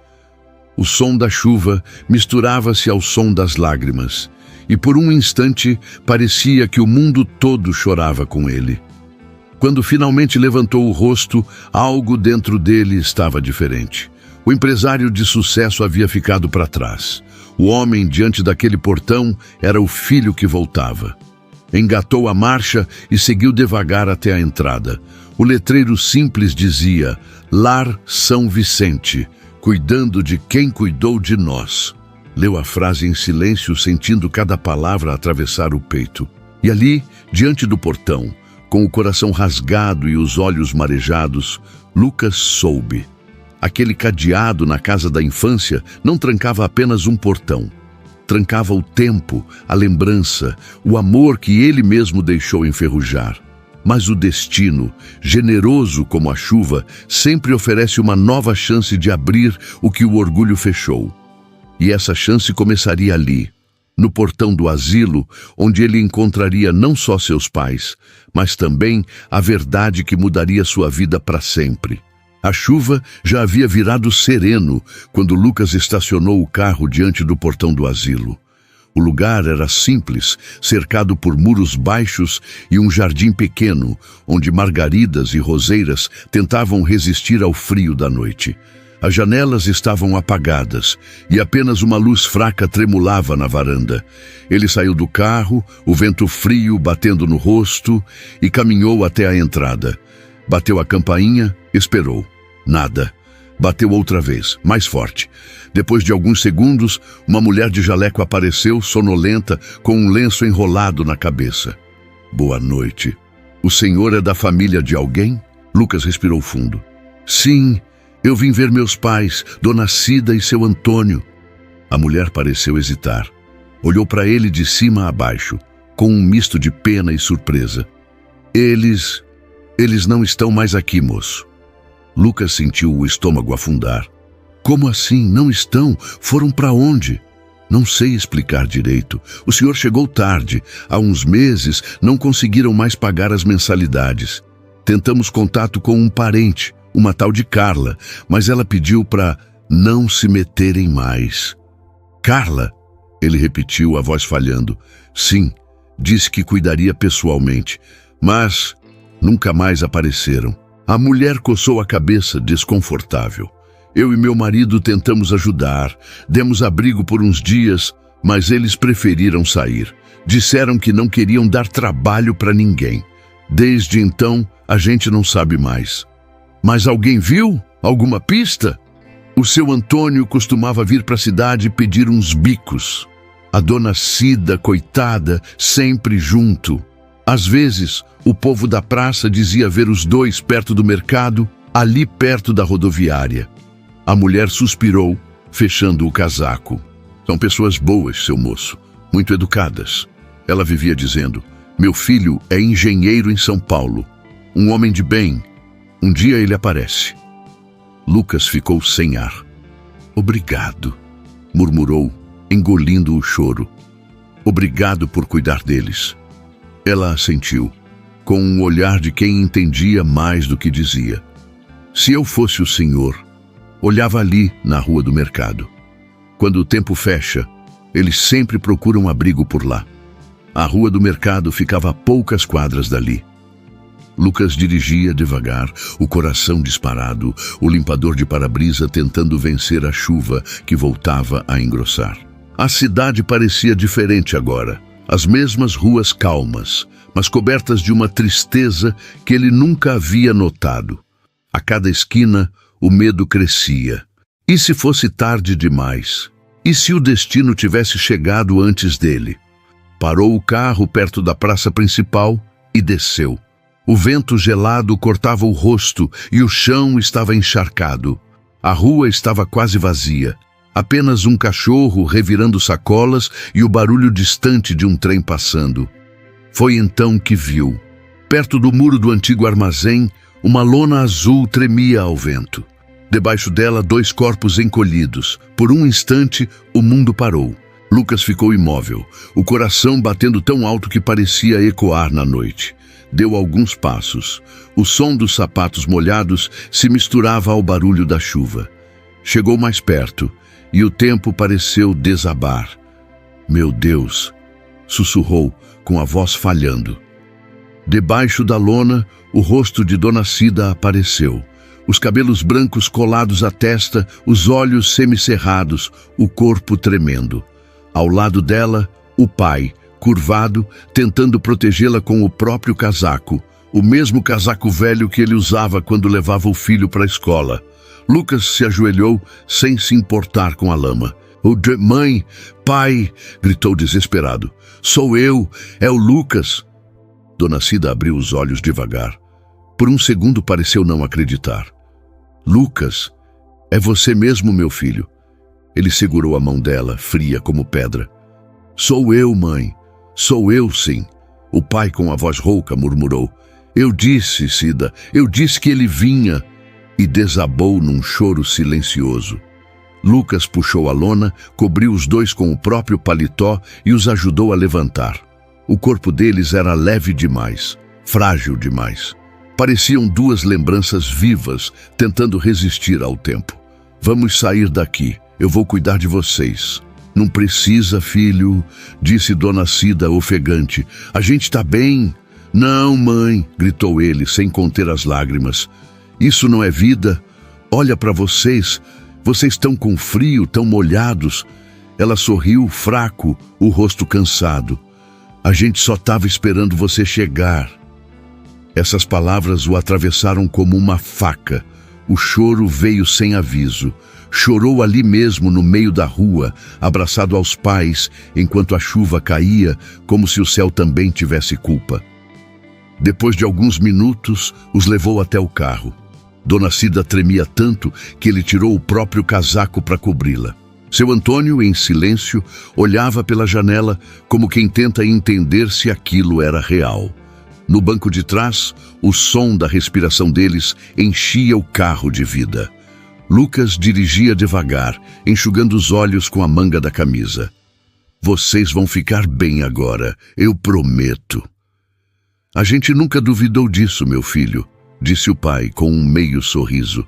A: O som da chuva misturava-se ao som das lágrimas, e por um instante parecia que o mundo todo chorava com ele. Quando finalmente levantou o rosto, algo dentro dele estava diferente. O empresário de sucesso havia ficado para trás. O homem diante daquele portão era o filho que voltava. Engatou a marcha e seguiu devagar até a entrada. O letreiro simples dizia: "Lar São Vicente, cuidando de quem cuidou de nós." Leu a frase em silêncio, sentindo cada palavra atravessar o peito. E ali, diante do portão, com o coração rasgado e os olhos marejados, Lucas soube. Aquele cadeado na casa da infância não trancava apenas um portão. Trancava o tempo, a lembrança, o amor que ele mesmo deixou enferrujar. Mas o destino, generoso como a chuva, sempre oferece uma nova chance de abrir o que o orgulho fechou. E essa chance começaria ali, no portão do asilo, onde ele encontraria não só seus pais, mas também a verdade que mudaria sua vida para sempre. A chuva já havia virado sereno quando Lucas estacionou o carro diante do portão do asilo. O lugar era simples, cercado por muros baixos e um jardim pequeno, onde margaridas e roseiras tentavam resistir ao frio da noite. As janelas estavam apagadas e apenas uma luz fraca tremulava na varanda. Ele saiu do carro, o vento frio batendo no rosto, e caminhou até a entrada. Bateu a campainha, esperou. Nada. Bateu outra vez, mais forte. Depois de alguns segundos, uma mulher de jaleco apareceu, sonolenta, com um lenço enrolado na cabeça. "Boa noite. O senhor é da família de alguém?" Lucas respirou fundo. "Sim, Eu vim ver meus pais, Dona Cida e seu Antônio. A mulher pareceu hesitar. Olhou para ele de cima a baixo, com um misto de pena e surpresa. Eles não estão mais aqui, moço. Lucas sentiu o estômago afundar. Como assim? Não estão? Foram para onde? Não sei explicar direito. O senhor chegou tarde. Há uns meses não conseguiram mais pagar as mensalidades. Tentamos contato com um parente, uma tal de Carla, mas ela pediu para não se meterem mais. Carla? Ele repetiu, a voz falhando. Sim, disse que cuidaria pessoalmente, mas nunca mais apareceram. A mulher coçou a cabeça, desconfortável. Eu e meu marido tentamos ajudar, demos abrigo por uns dias, mas eles preferiram sair. Disseram que não queriam dar trabalho para ninguém. Desde então, a gente não sabe mais. Mas alguém viu? Alguma pista? O seu Antônio costumava vir para a cidade pedir uns bicos. A Dona Cida, coitada, sempre junto. Às vezes, o povo da praça dizia ver os dois perto do mercado, ali perto da rodoviária. A mulher suspirou, fechando o casaco. São pessoas boas, seu moço, muito educadas. Ela vivia dizendo, meu filho é engenheiro em São Paulo. Um homem de bem. Um dia ele aparece. Lucas ficou sem ar. Obrigado, murmurou, engolindo o choro. Obrigado por cuidar deles. Ela assentiu, com um olhar de quem entendia mais do que dizia. Se eu fosse o senhor, olhava ali na rua do mercado. Quando o tempo fecha, eles sempre procuram abrigo por lá. A rua do mercado ficava a poucas quadras dali. Lucas dirigia devagar, o coração disparado, o limpador de para-brisa tentando vencer a chuva que voltava a engrossar. A cidade parecia diferente agora. As mesmas ruas calmas, mas cobertas de uma tristeza que ele nunca havia notado. A cada esquina, o medo crescia. E se fosse tarde demais? E se o destino tivesse chegado antes dele? Parou o carro perto da praça principal e desceu. O vento gelado cortava o rosto e o chão estava encharcado. A rua estava quase vazia. Apenas um cachorro revirando sacolas e o barulho distante de um trem passando. Foi então que viu. Perto do muro do antigo armazém, uma lona azul tremia ao vento. Debaixo dela, dois corpos encolhidos. Por um instante, o mundo parou. Lucas ficou imóvel, o coração batendo tão alto que parecia ecoar na noite. Deu alguns passos. O som dos sapatos molhados se misturava ao barulho da chuva. Chegou mais perto e o tempo pareceu desabar. Meu Deus! Sussurrou, com a voz falhando. Debaixo da lona, o rosto de Dona Cida apareceu. Os cabelos brancos colados à testa, os olhos semicerrados, o corpo tremendo. Ao lado dela, o pai, curvado, tentando protegê-la com o próprio casaco, o mesmo casaco velho que ele usava quando levava o filho para a escola. Lucas se ajoelhou sem se importar com a lama. Mãe, pai, gritou desesperado. Sou eu, é o Lucas. Dona Cida abriu os olhos devagar. Por um segundo pareceu não acreditar. Lucas, é você mesmo, meu filho? Ele segurou a mão dela, fria como pedra. Sou eu, mãe. Sou eu, sim. O pai, com a voz rouca, murmurou. Eu disse, Cida, eu disse que ele vinha. E desabou num choro silencioso. Lucas puxou a lona, cobriu os dois com o próprio paletó e os ajudou a levantar. O corpo deles era leve demais, frágil demais. Pareciam duas lembranças vivas, tentando resistir ao tempo. Vamos sair daqui, eu vou cuidar de vocês. Não precisa, filho, disse Dona Cida ofegante. A gente está bem. Não, mãe, gritou ele, sem conter as lágrimas. Isso não é vida. Olha para vocês. Vocês estão com frio, tão molhados. Ela sorriu, fraco, o rosto cansado. A gente só estava esperando você chegar. Essas palavras o atravessaram como uma faca. O choro veio sem aviso. Chorou ali mesmo, no meio da rua, abraçado aos pais, enquanto a chuva caía, como se o céu também tivesse culpa. Depois de alguns minutos, os levou até o carro. Dona Cida tremia tanto que ele tirou o próprio casaco para cobri-la. Seu Antônio, em silêncio, olhava pela janela como quem tenta entender se aquilo era real. No banco de trás, o som da respiração deles enchia o carro de vida. Lucas dirigia devagar, enxugando os olhos com a manga da camisa. Vocês vão ficar bem agora, eu prometo. A gente nunca duvidou disso, meu filho, disse o pai com um meio sorriso.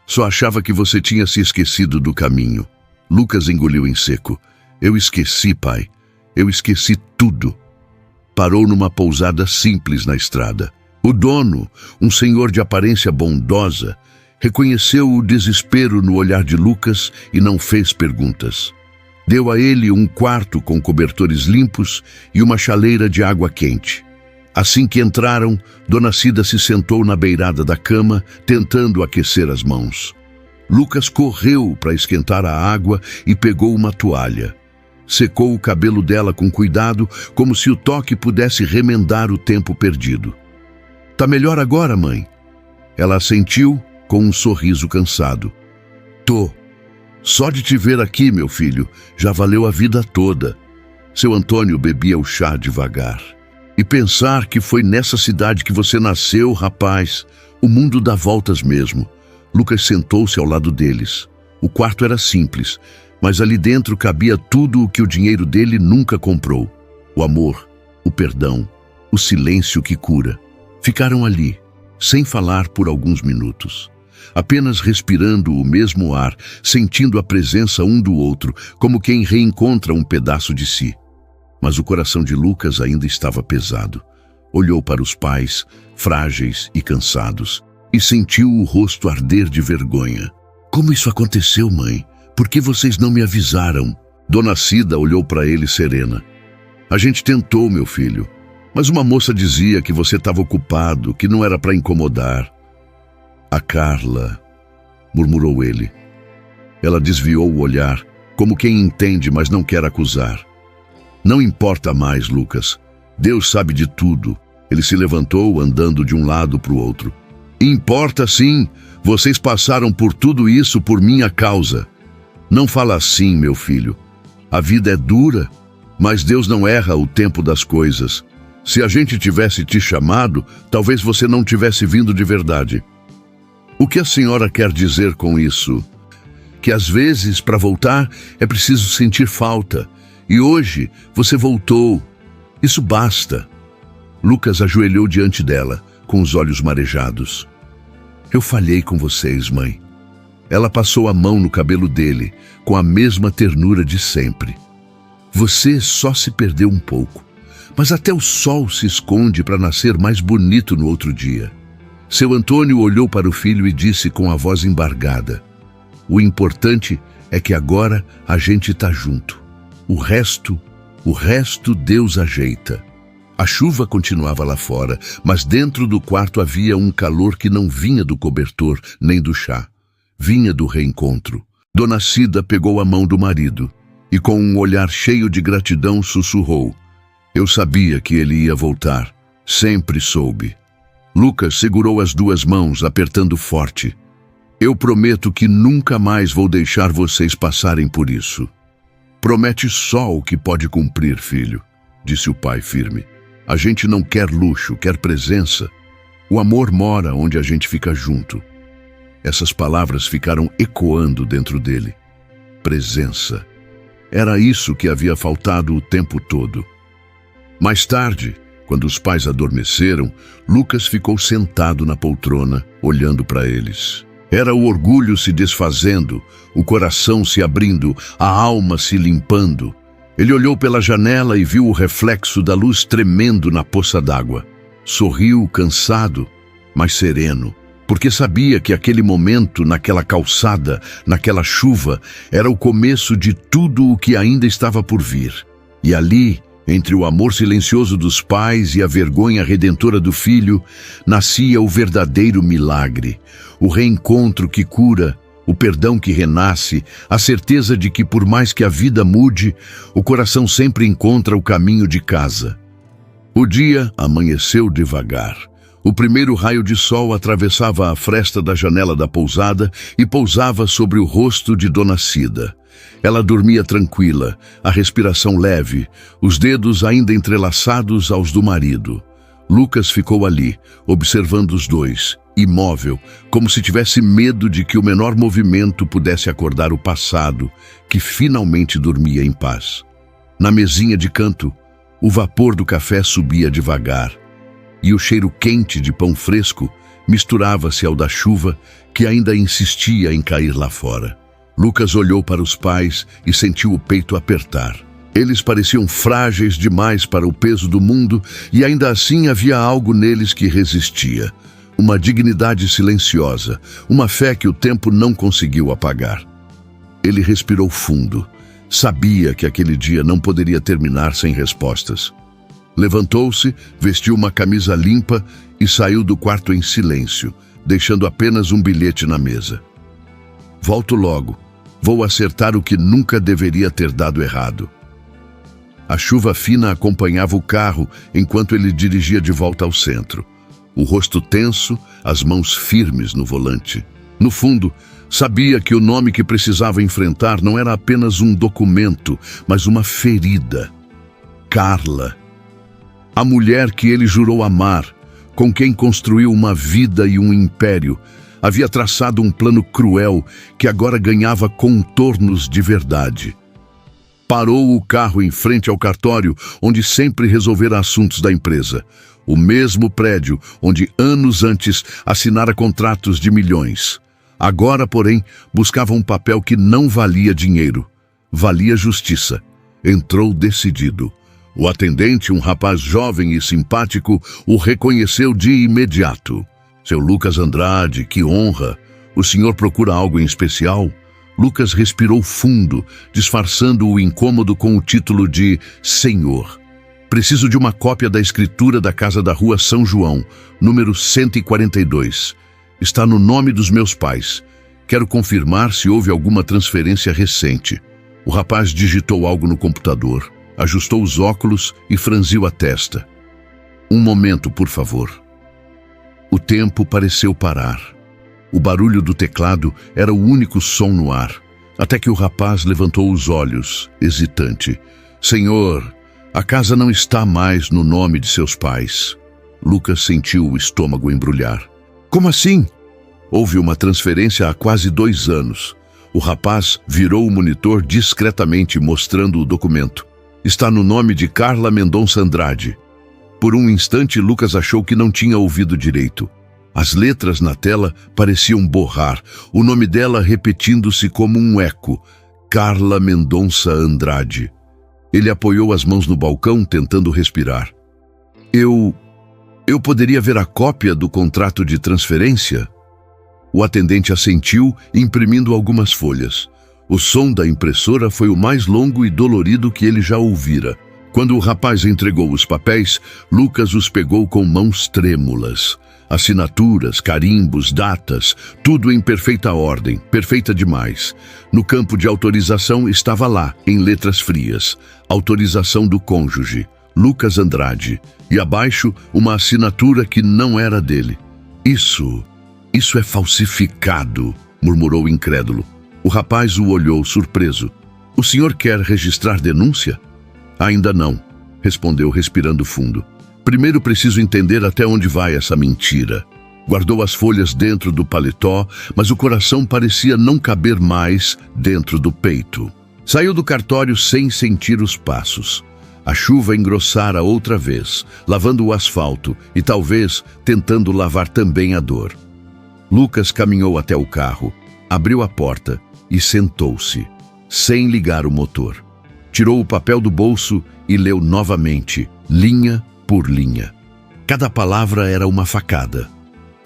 A: Só achava que você tinha se esquecido do caminho. Lucas engoliu em seco. Eu esqueci, pai. Eu esqueci tudo. Parou numa pousada simples na estrada. O dono, um senhor de aparência bondosa, reconheceu o desespero no olhar de Lucas e não fez perguntas. Deu a ele um quarto com cobertores limpos e uma chaleira de água quente. Assim que entraram, Dona Cida se sentou na beirada da cama, tentando aquecer as mãos. Lucas correu para esquentar a água e pegou uma toalha. Secou o cabelo dela com cuidado, como se o toque pudesse remendar o tempo perdido. Tá melhor agora, mãe? Ela assentiu com um sorriso cansado. Tô. Só de te ver aqui, meu filho, já valeu a vida toda. Seu Antônio bebia o chá devagar. E pensar que foi nessa cidade que você nasceu, rapaz. O mundo dá voltas mesmo. Lucas sentou-se ao lado deles. O quarto era simples, mas ali dentro cabia tudo o que o dinheiro dele nunca comprou. O amor, o perdão, o silêncio que cura. Ficaram ali, sem falar por alguns minutos. Apenas respirando o mesmo ar, sentindo a presença um do outro, como quem reencontra um pedaço de si. Mas o coração de Lucas ainda estava pesado. Olhou para os pais, frágeis e cansados, e sentiu o rosto arder de vergonha. Como isso aconteceu, mãe? Por que vocês não me avisaram? Dona Cida olhou para ele serena. A gente tentou, meu filho, mas uma moça dizia que você estava ocupado, que não era para incomodar. A Carla, murmurou ele. Ela desviou o olhar, como quem entende, mas não quer acusar. Não importa mais, Lucas. Deus sabe de tudo. Ele se levantou, andando de um lado para o outro. Importa sim. Vocês passaram por tudo isso por minha causa. Não fala assim, meu filho. A vida é dura, mas Deus não erra o tempo das coisas. Se a gente tivesse te chamado, talvez você não tivesse vindo de verdade. O que a senhora quer dizer com isso? Que às vezes, para voltar, é preciso sentir falta. E hoje, você voltou. Isso basta. Lucas ajoelhou diante dela, com os olhos marejados. Eu falhei com vocês, mãe. Ela passou a mão no cabelo dele, com a mesma ternura de sempre. Você só se perdeu um pouco, mas até o sol se esconde para nascer mais bonito no outro dia. Seu Antônio olhou para o filho e disse com a voz embargada: o importante é que agora a gente está junto. O resto Deus ajeita. A chuva continuava lá fora, mas dentro do quarto havia um calor que não vinha do cobertor nem do chá. Vinha do reencontro. Dona Cida pegou a mão do marido e com um olhar cheio de gratidão sussurrou: eu sabia que ele ia voltar. Sempre soube. Lucas segurou as duas mãos, apertando forte. Eu prometo que nunca mais vou deixar vocês passarem por isso. Promete só o que pode cumprir, filho, disse o pai firme. A gente não quer luxo, quer presença. O amor mora onde a gente fica junto. Essas palavras ficaram ecoando dentro dele. Presença. Era isso que havia faltado o tempo todo. Mais tarde, quando os pais adormeceram, Lucas ficou sentado na poltrona, olhando para eles. Era o orgulho se desfazendo, o coração se abrindo, a alma se limpando. Ele olhou pela janela e viu o reflexo da luz tremendo na poça d'água. Sorriu, cansado, mas sereno, porque sabia que aquele momento, naquela calçada, naquela chuva, era o começo de tudo o que ainda estava por vir. E ali, entre o amor silencioso dos pais e a vergonha redentora do filho, nascia o verdadeiro milagre, o reencontro que cura, o perdão que renasce, a certeza de que por mais que a vida mude, o coração sempre encontra o caminho de casa. O dia amanheceu devagar. O primeiro raio de sol atravessava a fresta da janela da pousada e pousava sobre o rosto de Dona Cida. Ela dormia tranquila, a respiração leve, os dedos ainda entrelaçados aos do marido. Lucas ficou ali, observando os dois, imóvel, como se tivesse medo de que o menor movimento pudesse acordar o passado, que finalmente dormia em paz. Na mesinha de canto, o vapor do café subia devagar, e o cheiro quente de pão fresco misturava-se ao da chuva que ainda insistia em cair lá fora. Lucas olhou para os pais e sentiu o peito apertar. Eles pareciam frágeis demais para o peso do mundo e ainda assim havia algo neles que resistia. Uma dignidade silenciosa, uma fé que o tempo não conseguiu apagar. Ele respirou fundo. Sabia que aquele dia não poderia terminar sem respostas. Levantou-se, vestiu uma camisa limpa e saiu do quarto em silêncio, deixando apenas um bilhete na mesa. Volto logo. Vou acertar o que nunca deveria ter dado errado. A chuva fina acompanhava o carro enquanto ele dirigia de volta ao centro. O rosto tenso, as mãos firmes no volante. No fundo, sabia que o nome que precisava enfrentar não era apenas um documento, mas uma ferida. Carla. A mulher que ele jurou amar, com quem construiu uma vida e um império, havia traçado um plano cruel que agora ganhava contornos de verdade. Parou o carro em frente ao cartório, onde sempre resolvera assuntos da empresa. O mesmo prédio onde anos antes assinara contratos de milhões. Agora, porém, buscava um papel que não valia dinheiro. Valia justiça. Entrou decidido. O atendente, um rapaz jovem e simpático, o reconheceu de imediato. Seu Lucas Andrade, que honra! O senhor procura algo em especial? Lucas respirou fundo, disfarçando o incômodo com o título de Senhor. Preciso de uma cópia da escritura da casa da rua São João, número 142. Está no nome dos meus pais. Quero confirmar se houve alguma transferência recente. O rapaz digitou algo no computador, ajustou os óculos e franziu a testa. Um momento, por favor. O tempo pareceu parar. O barulho do teclado era o único som no ar, até que o rapaz levantou os olhos, hesitante. Senhor, a casa não está mais no nome de seus pais. Lucas sentiu o estômago embrulhar. Como assim? Houve uma transferência há quase 2 anos. O rapaz virou o monitor discretamente, mostrando o documento. Está no nome de Carla Mendonça Andrade. Por um instante, Lucas achou que não tinha ouvido direito. As letras na tela pareciam borrar, o nome dela repetindo-se como um eco. Carla Mendonça Andrade. Ele apoiou as mãos no balcão, tentando respirar. Eu poderia ver a cópia do contrato de transferência? O atendente assentiu, imprimindo algumas folhas. O som da impressora foi o mais longo e dolorido que ele já ouvira. Quando o rapaz entregou os papéis, Lucas os pegou com mãos trêmulas. Assinaturas, carimbos, datas, tudo em perfeita ordem, perfeita demais. No campo de autorização estava lá, em letras frias, autorização do cônjuge, Lucas Andrade, e abaixo uma assinatura que não era dele. Isso é falsificado, murmurou incrédulo. O rapaz o olhou surpreso. O senhor quer registrar denúncia? Ainda não, respondeu respirando fundo. Primeiro preciso entender até onde vai essa mentira. Guardou as folhas dentro do paletó, mas o coração parecia não caber mais dentro do peito. Saiu do cartório sem sentir os passos. A chuva engrossara outra vez, lavando o asfalto e talvez tentando lavar também a dor. Lucas caminhou até o carro, abriu a porta e sentou-se, sem ligar o motor. Tirou o papel do bolso e leu novamente, linha por linha. Cada palavra era uma facada.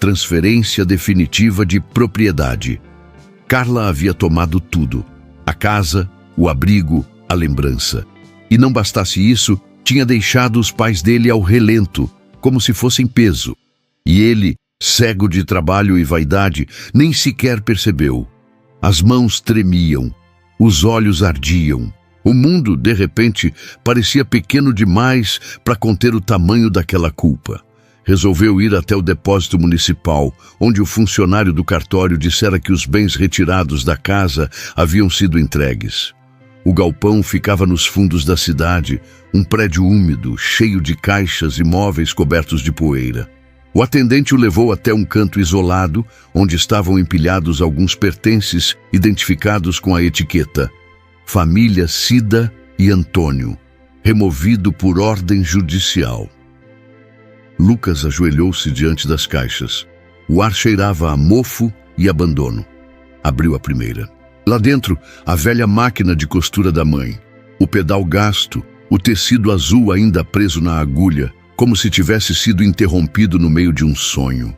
A: Transferência definitiva de propriedade. Carla havia tomado tudo. A casa, o abrigo, a lembrança. E não bastasse isso, tinha deixado os pais dele ao relento, como se fossem peso. E ele, cego de trabalho e vaidade, nem sequer percebeu. As mãos tremiam, os olhos ardiam. O mundo, de repente, parecia pequeno demais para conter o tamanho daquela culpa. Resolveu ir até o depósito municipal, onde o funcionário do cartório dissera que os bens retirados da casa haviam sido entregues. O galpão ficava nos fundos da cidade, um prédio úmido, cheio de caixas e móveis cobertos de poeira. O atendente o levou até um canto isolado, onde estavam empilhados alguns pertences identificados com a etiqueta Família Cida e Antônio, removido por ordem judicial. Lucas ajoelhou-se diante das caixas. O ar cheirava a mofo e abandono. Abriu a primeira. Lá dentro, a velha máquina de costura da mãe. O pedal gasto, o tecido azul ainda preso na agulha, como se tivesse sido interrompido no meio de um sonho.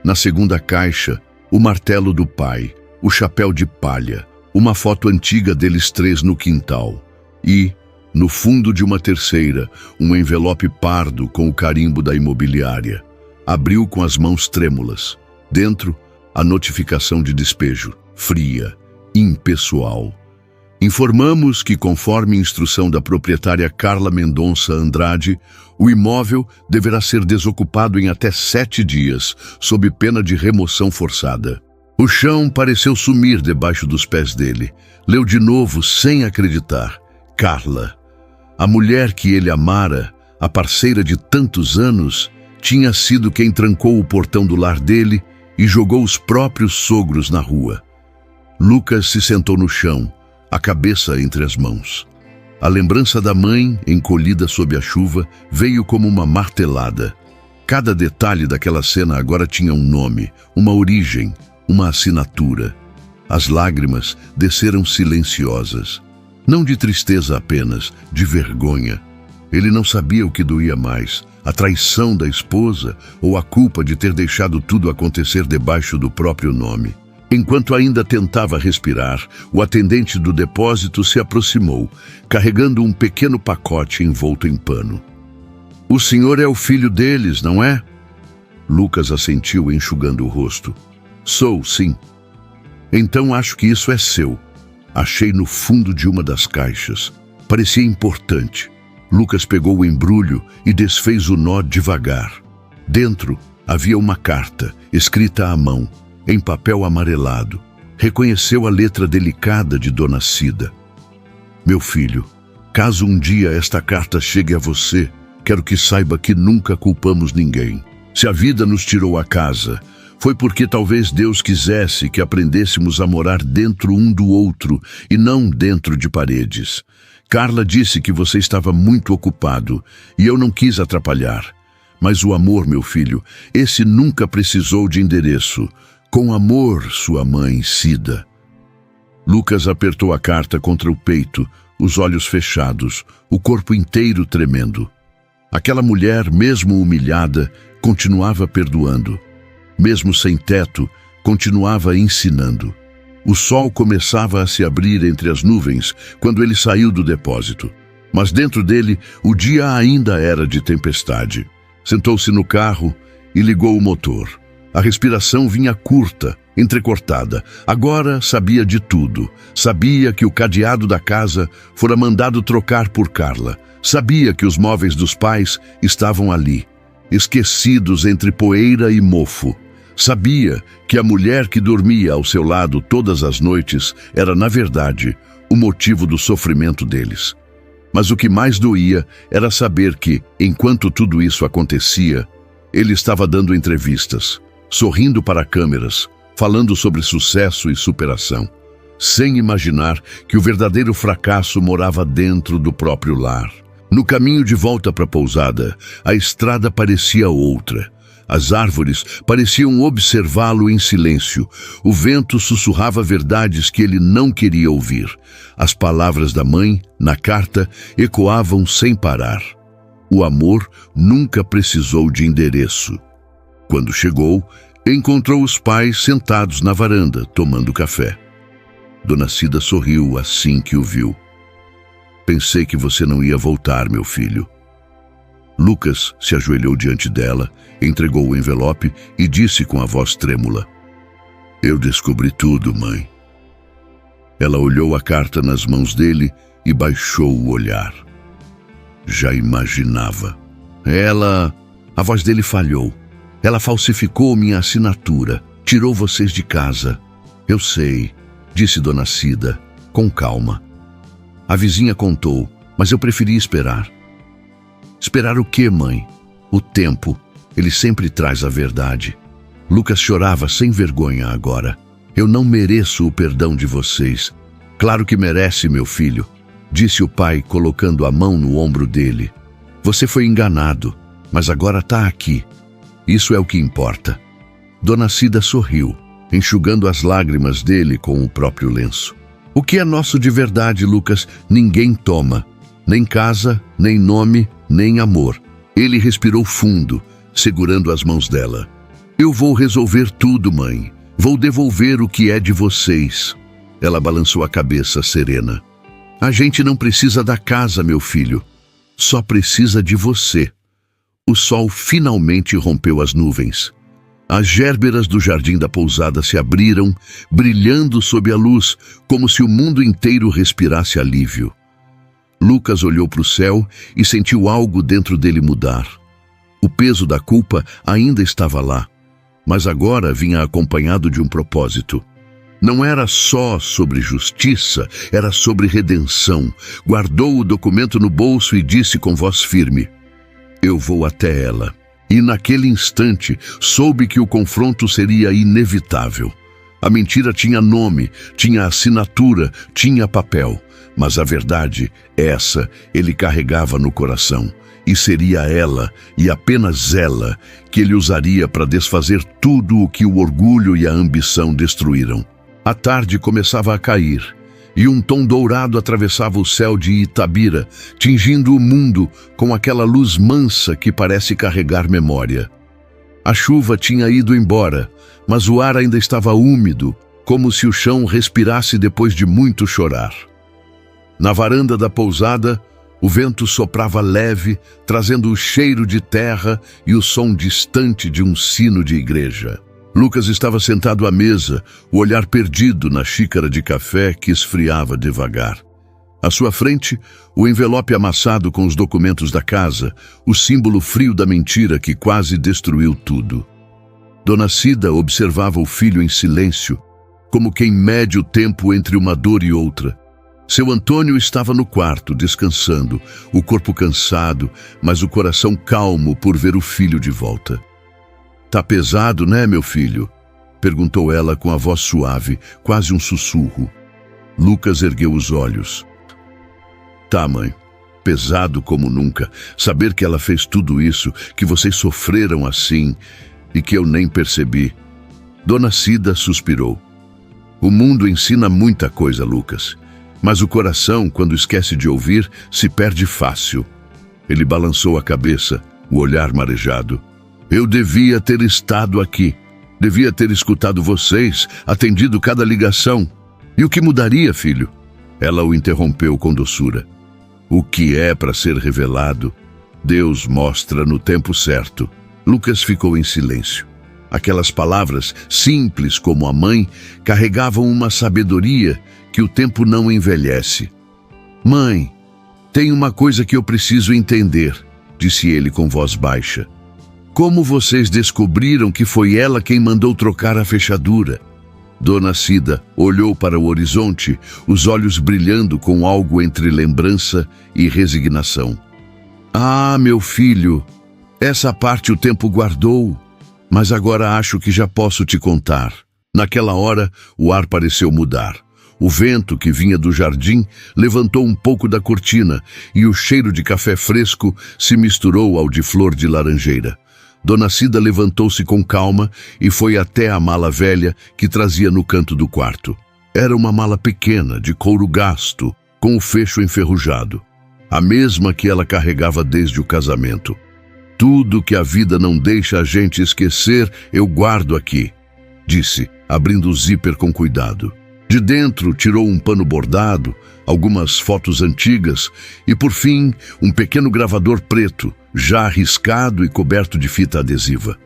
A: Na segunda caixa, o martelo do pai, o chapéu de palha, uma foto antiga deles três no quintal. E, no fundo de uma terceira, um envelope pardo com o carimbo da imobiliária. Abriu com as mãos trêmulas. Dentro, a notificação de despejo, fria, impessoal. Informamos que, conforme instrução da proprietária Carla Mendonça Andrade, o imóvel deverá ser desocupado em até 7 dias, sob pena de remoção forçada. O chão pareceu sumir debaixo dos pés dele. Leu de novo, sem acreditar. Carla. A mulher que ele amara, a parceira de tantos anos, tinha sido quem trancou o portão do lar dele e jogou os próprios sogros na rua. Lucas se sentou no chão, a cabeça entre as mãos. A lembrança da mãe, encolhida sob a chuva, veio como uma martelada. Cada detalhe daquela cena agora tinha um nome, uma origem, uma assinatura. As lágrimas desceram silenciosas. Não de tristeza apenas, de vergonha. Ele não sabia o que doía mais, a traição da esposa ou a culpa de ter deixado tudo acontecer debaixo do próprio nome. Enquanto ainda tentava respirar, o atendente do depósito se aproximou, carregando um pequeno pacote envolto em pano. "O senhor é o filho deles, não é?" Lucas assentiu, enxugando o rosto. "Sou, sim." "Então acho que isso é seu." Achei no fundo de uma das caixas. Parecia importante. Lucas pegou o embrulho e desfez o nó devagar. Dentro havia uma carta, escrita à mão, em papel amarelado. Reconheceu a letra delicada de Dona Cida. "Meu filho, caso um dia esta carta chegue a você, quero que saiba que nunca culpamos ninguém. Se a vida nos tirou a casa, foi porque talvez Deus quisesse que aprendêssemos a morar dentro um do outro e não dentro de paredes. Carla disse que você estava muito ocupado e eu não quis atrapalhar. Mas o amor, meu filho, esse nunca precisou de endereço. Com amor, sua mãe, Cida." Lucas apertou a carta contra o peito, os olhos fechados, o corpo inteiro tremendo. Aquela mulher, mesmo humilhada, continuava perdoando. Mesmo sem teto, continuava ensinando. O sol começava a se abrir entre as nuvens quando ele saiu do depósito. Mas dentro dele, o dia ainda era de tempestade. Sentou-se no carro e ligou o motor. A respiração vinha curta, entrecortada. Agora sabia de tudo. Sabia que o cadeado da casa fora mandado trocar por Carla. Sabia que os móveis dos pais estavam ali, esquecidos entre poeira e mofo. Sabia que a mulher que dormia ao seu lado todas as noites era, na verdade, o motivo do sofrimento deles. Mas o que mais doía era saber que, enquanto tudo isso acontecia, ele estava dando entrevistas, sorrindo para câmeras, falando sobre sucesso e superação, sem imaginar que o verdadeiro fracasso morava dentro do próprio lar. No caminho de volta para a pousada, a estrada parecia outra. As árvores pareciam observá-lo em silêncio. O vento sussurrava verdades que ele não queria ouvir. As palavras da mãe, na carta, ecoavam sem parar. O amor nunca precisou de endereço. Quando chegou, encontrou os pais sentados na varanda, tomando café. Dona Cida sorriu assim que o viu. "Pensei que você não ia voltar, meu filho." Lucas se ajoelhou diante dela, entregou o envelope e disse com a voz trêmula: "Eu descobri tudo, mãe." Ela olhou a carta nas mãos dele e baixou o olhar. Já imaginava. Ela A voz dele falhou. Ela falsificou minha assinatura, tirou vocês de casa. Eu sei, disse Dona Cida, com calma. A vizinha contou, mas eu preferi esperar. Esperar o quê, mãe? O tempo. Ele sempre traz a verdade. Lucas chorava sem vergonha agora. Eu não mereço o perdão de vocês. Claro que merece, meu filho, disse o pai, colocando a mão no ombro dele. Você foi enganado, mas agora está aqui. Isso é o que importa. Dona Cida sorriu, enxugando as lágrimas dele com o próprio lenço. O que é nosso de verdade, Lucas, ninguém toma. Nem casa, nem nome, nem amor. Ele respirou fundo, segurando as mãos dela. Eu vou resolver tudo, mãe. Vou devolver o que é de vocês. Ela balançou a cabeça, serena. A gente não precisa da casa, meu filho. Só precisa de você. O sol finalmente rompeu as nuvens. As gérberas do jardim da pousada se abriram, brilhando sob a luz, como se o mundo inteiro respirasse alívio. Lucas olhou para o céu e sentiu algo dentro dele mudar. O peso da culpa ainda estava lá, mas agora vinha acompanhado de um propósito. Não era só sobre justiça, era sobre redenção. Guardou o documento no bolso e disse com voz firme: eu vou até ela. E naquele instante soube que o confronto seria inevitável. A mentira tinha nome, tinha assinatura, tinha papel. Mas a verdade, essa, ele carregava no coração. E seria ela, e apenas ela, que ele usaria para desfazer tudo o que o orgulho e a ambição destruíram. A tarde começava a cair, e um tom dourado atravessava o céu de Itabira, tingindo o mundo com aquela luz mansa que parece carregar memória. A chuva tinha ido embora, mas o ar ainda estava úmido, como se o chão respirasse depois de muito chorar. Na varanda da pousada, o vento soprava leve, trazendo o cheiro de terra e o som distante de um sino de igreja. Lucas estava sentado à mesa, o olhar perdido na xícara de café que esfriava devagar. À sua frente, o envelope amassado com os documentos da casa, o símbolo frio da mentira que quase destruiu tudo. Dona Cida observava o filho em silêncio, como quem mede o tempo entre uma dor e outra. Seu Antônio estava no quarto, descansando, o corpo cansado, mas o coração calmo por ver o filho de volta. Tá pesado, né, meu filho? Perguntou ela com a voz suave, quase um sussurro. Lucas ergueu os olhos. Tá, mãe. Pesado como nunca. Saber que ela fez tudo isso, que vocês sofreram assim e que eu nem percebi. Dona Cida suspirou. O mundo ensina muita coisa, Lucas. Mas o coração, quando esquece de ouvir, se perde fácil. Ele balançou a cabeça, o olhar marejado. Eu devia ter estado aqui. Devia ter escutado vocês, atendido cada ligação. E o que mudaria, filho? Ela o interrompeu com doçura. O que é para ser revelado, Deus mostra no tempo certo. Lucas ficou em silêncio. Aquelas palavras, simples como a mãe, carregavam uma sabedoria que o tempo não envelhece. Mãe, tem uma coisa que eu preciso entender, disse ele com voz baixa. Como vocês descobriram que foi ela quem mandou trocar a fechadura? Dona Cida olhou para o horizonte, os olhos brilhando com algo entre lembrança e resignação. Ah, meu filho, essa parte o tempo guardou, mas agora acho que já posso te contar. Naquela hora, o ar pareceu mudar. O vento que vinha do jardim levantou um pouco da cortina e o cheiro de café fresco se misturou ao de flor de laranjeira. Dona Cida levantou-se com calma e foi até a mala velha que trazia no canto do quarto. Era uma mala pequena, de couro gasto, com o fecho enferrujado. A mesma que ela carregava desde o casamento. Tudo que a vida não deixa a gente esquecer, eu guardo aqui, disse, abrindo o zíper com cuidado. De dentro tirou um pano bordado, algumas fotos antigas e, por fim, um pequeno gravador preto, já riscado e coberto de fita adesiva.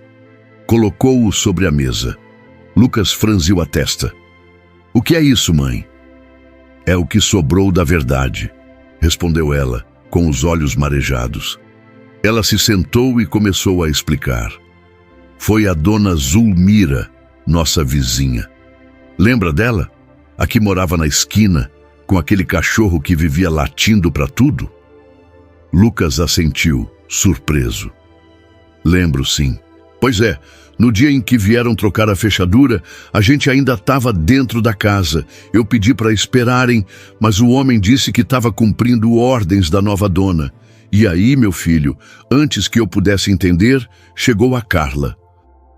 A: Colocou-o sobre a mesa. Lucas franziu a testa. O que é isso, mãe? É o que sobrou da verdade, respondeu ela, com os olhos marejados. Ela se sentou e começou a explicar. Foi a dona Zulmira, nossa vizinha. Lembra dela? A que morava na esquina, com aquele cachorro que vivia latindo para tudo? Lucas assentiu, surpreso. Lembro, sim. Pois é, no dia em que vieram trocar a fechadura, a gente ainda estava dentro da casa. Eu pedi para esperarem, mas o homem disse que estava cumprindo ordens da nova dona. E aí, meu filho, antes que eu pudesse entender, chegou a Carla.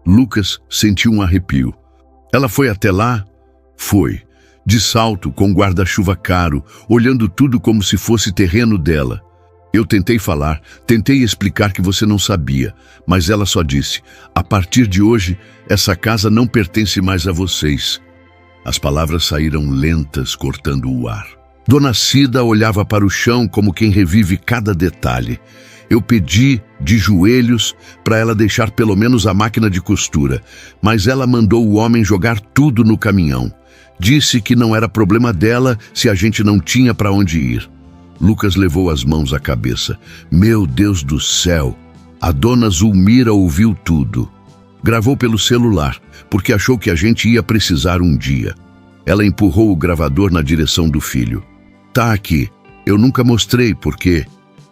A: Lucas sentiu um arrepio. Ela foi até lá? Foi. De salto, com guarda-chuva caro, olhando tudo como se fosse terreno dela. Eu tentei falar, tentei explicar que você não sabia, mas ela só disse: a partir de hoje, essa casa não pertence mais a vocês. As palavras saíram lentas, cortando o ar. Dona Cida olhava para o chão como quem revive cada detalhe. Eu pedi, de joelhos, para ela deixar pelo menos a máquina de costura, mas ela mandou o homem jogar tudo no caminhão. Disse que não era problema dela se a gente não tinha para onde ir. Lucas levou as mãos à cabeça. Meu Deus do céu! A dona Zulmira ouviu tudo. Gravou pelo celular, porque achou que a gente ia precisar um dia. Ela empurrou o gravador na direção do filho. Tá aqui. Eu nunca mostrei porque...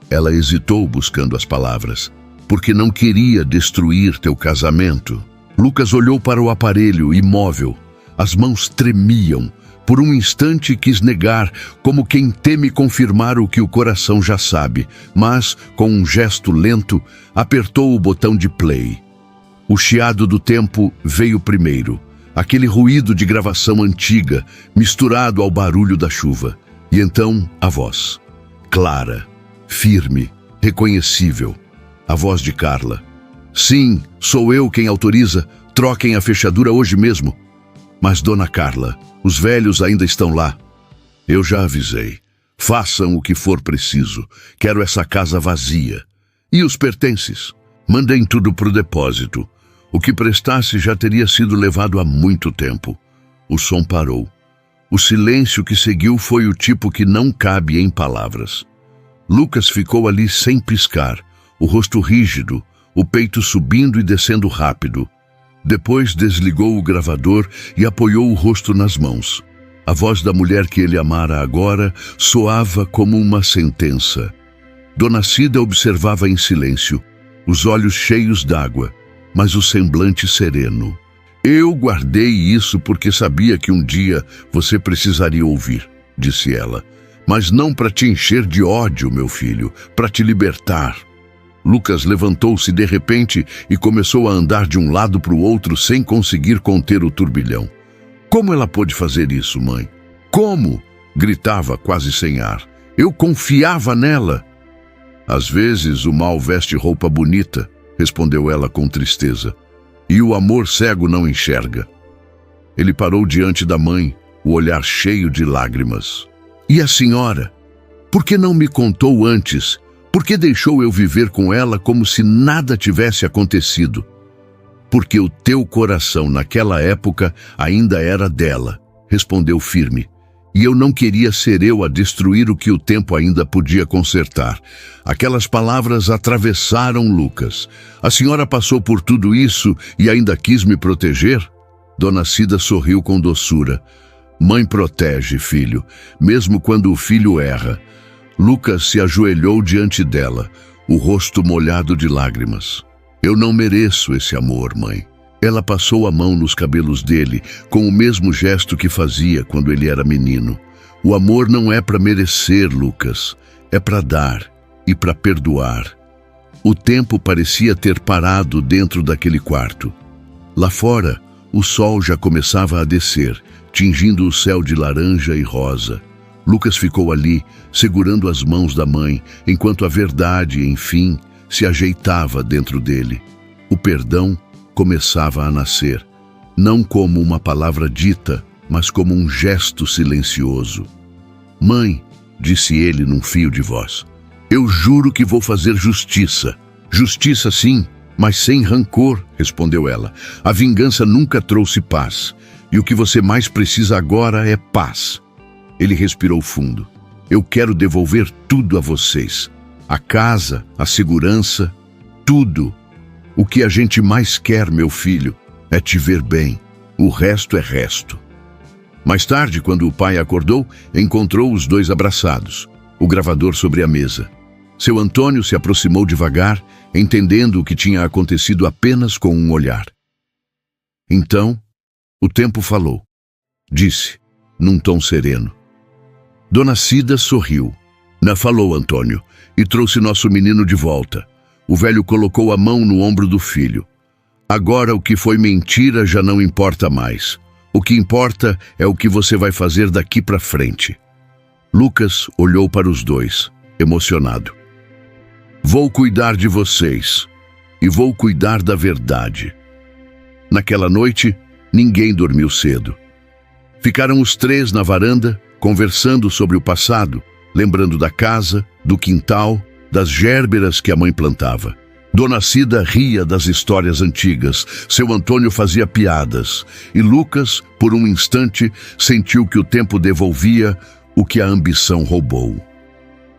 A: Ela hesitou buscando as palavras. Porque não queria destruir teu casamento. Lucas olhou para o aparelho, imóvel. As mãos tremiam. Por um instante quis negar, como quem teme confirmar o que o coração já sabe, mas, com um gesto lento, apertou o botão de play. O chiado do tempo veio primeiro, aquele ruído de gravação antiga, misturado ao barulho da chuva. E então a voz, clara, firme, reconhecível. A voz de Carla. Sim, sou eu quem autoriza, troquem a fechadura hoje mesmo. Mas, dona Carla, os velhos ainda estão lá. Eu já avisei. Façam o que for preciso. Quero essa casa vazia. E os pertences? Mandem tudo para o depósito. O que prestasse já teria sido levado há muito tempo. O som parou. O silêncio que seguiu foi o tipo que não cabe em palavras. Lucas ficou ali sem piscar, o rosto rígido, o peito subindo e descendo rápido. Depois desligou o gravador e apoiou o rosto nas mãos. A voz da mulher que ele amara agora soava como uma sentença. Dona Cida observava em silêncio, os olhos cheios d'água, mas o semblante sereno. Eu guardei isso porque sabia que um dia você precisaria ouvir, disse ela. Mas não para te encher de ódio, meu filho, para te libertar. Lucas levantou-se de repente e começou a andar de um lado para o outro sem conseguir conter o turbilhão. Como ela pôde fazer isso, mãe? Como? Gritava quase sem ar. Eu confiava nela. Às vezes o mal veste roupa bonita, respondeu ela com tristeza. E o amor cego não enxerga. Ele parou diante da mãe, o olhar cheio de lágrimas. E a senhora? Por que não me contou antes? Por que deixou eu viver com ela como se nada tivesse acontecido? Porque o teu coração naquela época ainda era dela, respondeu firme. E eu não queria ser eu a destruir o que o tempo ainda podia consertar. Aquelas palavras atravessaram Lucas. A senhora passou por tudo isso e ainda quis me proteger? Dona Cida sorriu com doçura. Mãe protege, filho, mesmo quando o filho erra. Lucas se ajoelhou diante dela, o rosto molhado de lágrimas. Eu não mereço esse amor, mãe. Ela passou a mão nos cabelos dele, com o mesmo gesto que fazia quando ele era menino. O amor não é para merecer, Lucas. É para dar e para perdoar. O tempo parecia ter parado dentro daquele quarto. Lá fora, o sol já começava a descer, tingindo o céu de laranja e rosa. Lucas ficou ali, segurando as mãos da mãe, enquanto a verdade, enfim, se ajeitava dentro dele. O perdão começava a nascer, não como uma palavra dita, mas como um gesto silencioso. Mãe, disse ele num fio de voz, eu juro que vou fazer justiça. Justiça sim, mas sem rancor, respondeu ela. A vingança nunca trouxe paz, e o que você mais precisa agora é paz. Ele respirou fundo. Eu quero devolver tudo a vocês. a casa, a segurança, tudo. O que a gente mais quer, meu filho, é te ver bem. O resto é resto. Mais tarde, quando o pai acordou, encontrou os dois abraçados, o gravador sobre a mesa. Seu Antônio se aproximou devagar, entendendo o que tinha acontecido apenas com um olhar. Então, o tempo falou. Disse, num tom sereno. Dona Cida sorriu. Não falou, Antônio, e trouxe nosso menino de volta. O velho colocou a mão no ombro do filho. Agora o que foi mentira já não importa mais. O que importa é o que você vai fazer daqui para frente. Lucas olhou para os dois, emocionado. Vou cuidar de vocês e vou cuidar da verdade. Naquela noite, ninguém dormiu cedo. Ficaram os três na varanda, conversando sobre o passado, lembrando da casa, do quintal, das gérberas que a mãe plantava. Dona Cida ria das histórias antigas, seu Antônio fazia piadas, e Lucas, por um instante, sentiu que o tempo devolvia o que a ambição roubou.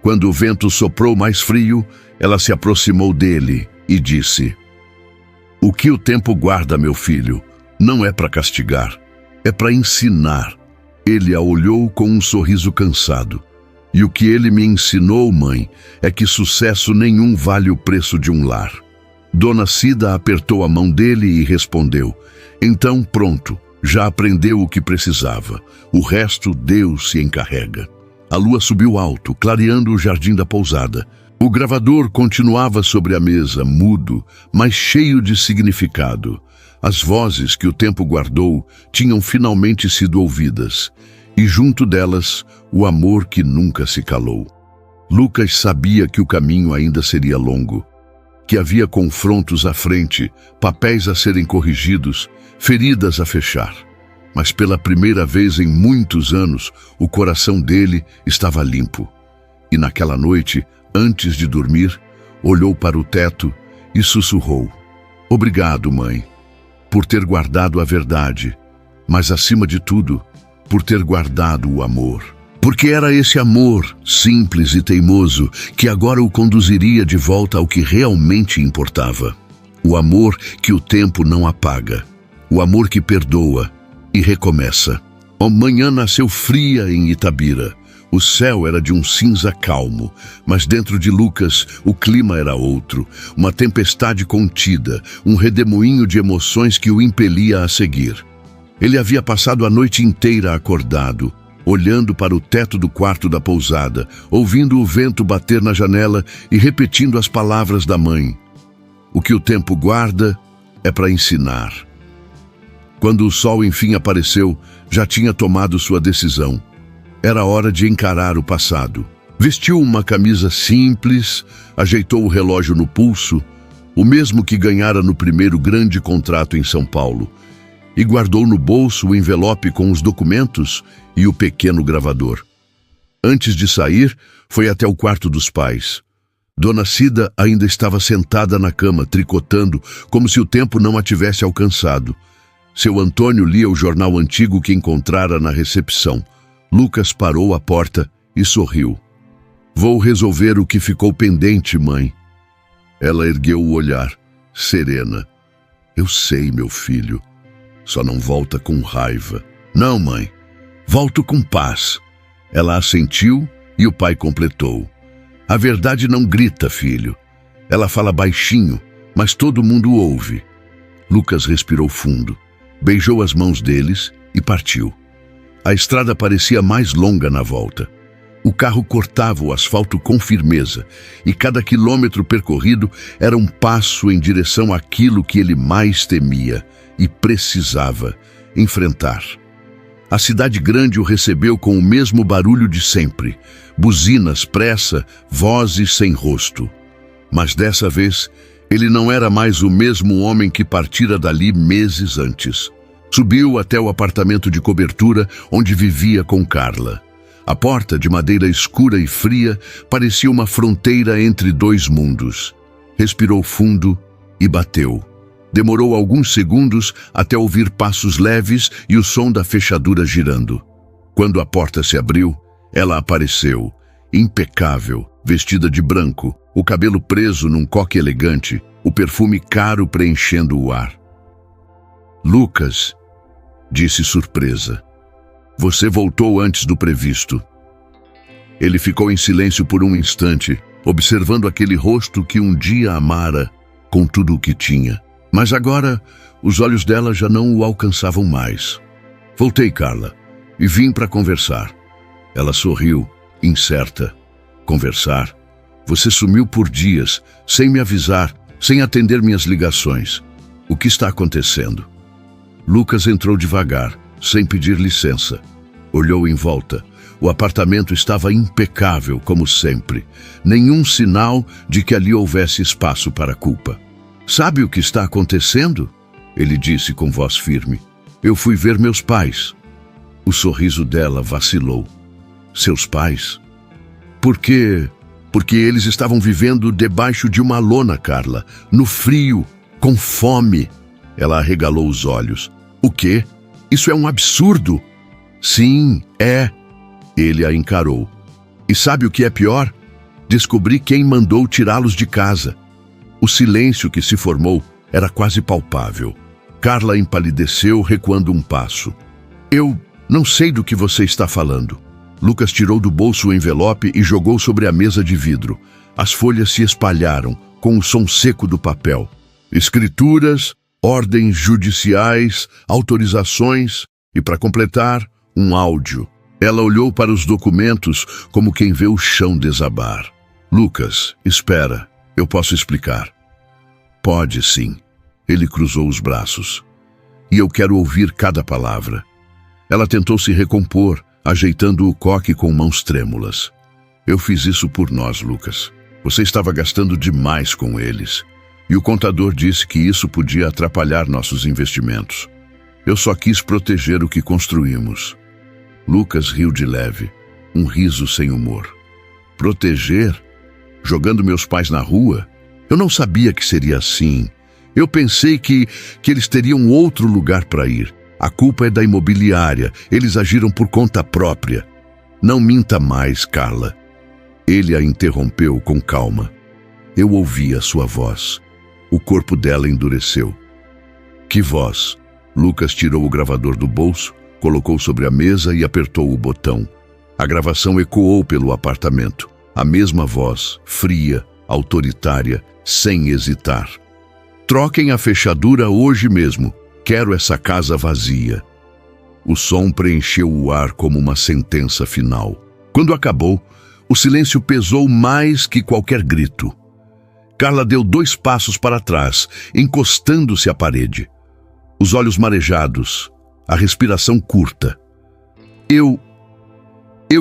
A: Quando o vento soprou mais frio, ela se aproximou dele e disse: O que o tempo guarda, meu filho, não é para castigar, é para ensinar. Ele a olhou com um sorriso cansado. E o que ele me ensinou, mãe, é que sucesso nenhum vale o preço de um lar. Dona Cida apertou a mão dele e respondeu: Então pronto, já aprendeu o que precisava. O resto Deus se encarrega. A lua subiu alto, clareando o jardim da pousada. O gravador continuava sobre a mesa, mudo, mas cheio de significado. As vozes que o tempo guardou tinham finalmente sido ouvidas. E junto delas, o amor que nunca se calou. Lucas sabia que o caminho ainda seria longo, que havia confrontos à frente, papéis a serem corrigidos, feridas a fechar. Mas pela primeira vez em muitos anos, o coração dele estava limpo. E naquela noite, antes de dormir, olhou para o teto e sussurrou: Obrigado, mãe, por ter guardado a verdade, mas acima de tudo, por ter guardado o amor. Porque era esse amor, simples e teimoso, que agora o conduziria de volta ao que realmente importava. O amor que o tempo não apaga. O amor que perdoa e recomeça. A manhã nasceu fria em Itabira. O céu era de um cinza calmo, mas dentro de Lucas o clima era outro. Uma tempestade contida, um redemoinho de emoções que o impelia a seguir. Ele havia passado a noite inteira acordado, olhando para o teto do quarto da pousada, ouvindo o vento bater na janela e repetindo as palavras da mãe. O que o tempo guarda é para ensinar. Quando o sol enfim apareceu, já tinha tomado sua decisão. Era hora de encarar o passado. Vestiu uma camisa simples, ajeitou o relógio no pulso, o mesmo que ganhara no primeiro grande contrato em São Paulo, e guardou no bolso o envelope com os documentos e o pequeno gravador. Antes de sair, foi até o quarto dos pais. Dona Cida ainda estava sentada na cama, tricotando, como se o tempo não a tivesse alcançado. Seu Antônio lia o jornal antigo que encontrara na recepção. Lucas parou à porta e sorriu. Vou resolver o que ficou pendente, mãe. Ela ergueu o olhar, serena. Eu sei, meu filho. Só não volta com raiva. Não, mãe. Volto com paz. Ela assentiu e o pai completou. A verdade não grita, filho. Ela fala baixinho, mas todo mundo ouve. Lucas respirou fundo, beijou as mãos deles e partiu. A estrada parecia mais longa na volta. O carro cortava o asfalto com firmeza, e cada quilômetro percorrido era um passo em direção àquilo que ele mais temia e precisava enfrentar. A cidade grande o recebeu com o mesmo barulho de sempre, buzinas, pressa, vozes sem rosto. Mas dessa vez, ele não era mais o mesmo homem que partira dali meses antes. Subiu até o apartamento de cobertura onde vivia com Carla. A porta, de madeira escura e fria, parecia uma fronteira entre dois mundos. Respirou fundo e bateu. Demorou alguns segundos até ouvir passos leves e o som da fechadura girando. Quando a porta se abriu, ela apareceu, impecável, vestida de branco, o cabelo preso num coque elegante, o perfume caro preenchendo o ar. Lucas, disse surpresa, você voltou antes do previsto. Ele ficou em silêncio por um instante, observando aquele rosto que um dia amara com tudo o que tinha. Mas agora, os olhos dela já não o alcançavam mais. Voltei, Carla, e vim para conversar. Ela sorriu, incerta. Conversar? Você sumiu por dias, sem me avisar, sem atender minhas ligações. O que está acontecendo? Lucas entrou devagar, sem pedir licença. Olhou em volta. O apartamento estava impecável, como sempre. Nenhum sinal de que ali houvesse espaço para culpa. Sabe o que está acontecendo? Ele disse com voz firme. Eu fui ver meus pais. O sorriso dela vacilou. Seus pais? Por quê? Porque eles estavam vivendo debaixo de uma lona, Carla. No frio, com fome. Ela arregalou os olhos. O quê? Isso é um absurdo. Sim, é. Ele a encarou. E sabe o que é pior? Descobri quem mandou tirá-los de casa. O silêncio que se formou era quase palpável. Carla empalideceu, recuando um passo. Eu não sei do que você está falando. Lucas tirou do bolso o envelope e jogou sobre a mesa de vidro. As folhas se espalharam, com o som seco do papel. Escrituras, ordens judiciais, autorizações e, para completar, um áudio. Ela olhou para os documentos como quem vê o chão desabar. Lucas, espera, eu posso explicar. Pode sim. Ele cruzou os braços. E eu quero ouvir cada palavra. Ela tentou se recompor, ajeitando o coque com mãos trêmulas. Eu fiz isso por nós, Lucas. Você estava gastando demais com eles. E o contador disse que isso podia atrapalhar nossos investimentos. Eu só quis proteger o que construímos. Lucas riu de leve, um riso sem humor. Proteger? Jogando meus pais na rua? Eu não sabia que seria assim. Eu pensei que eles teriam outro lugar para ir. A culpa é da imobiliária. Eles agiram por conta própria. Não minta mais, Carla. Ele a interrompeu com calma. Eu ouvi a sua voz. O corpo dela endureceu. Que voz? Lucas tirou o gravador do bolso, colocou sobre a mesa e apertou o botão. A gravação ecoou pelo apartamento. A mesma voz, fria, autoritária, sem hesitar. Troquem a fechadura hoje mesmo. Quero essa casa vazia. O som preencheu o ar como uma sentença final. Quando acabou, o silêncio pesou mais que qualquer grito. Carla deu 2 passos para trás, encostando-se à parede. Os olhos marejados, a respiração curta. Eu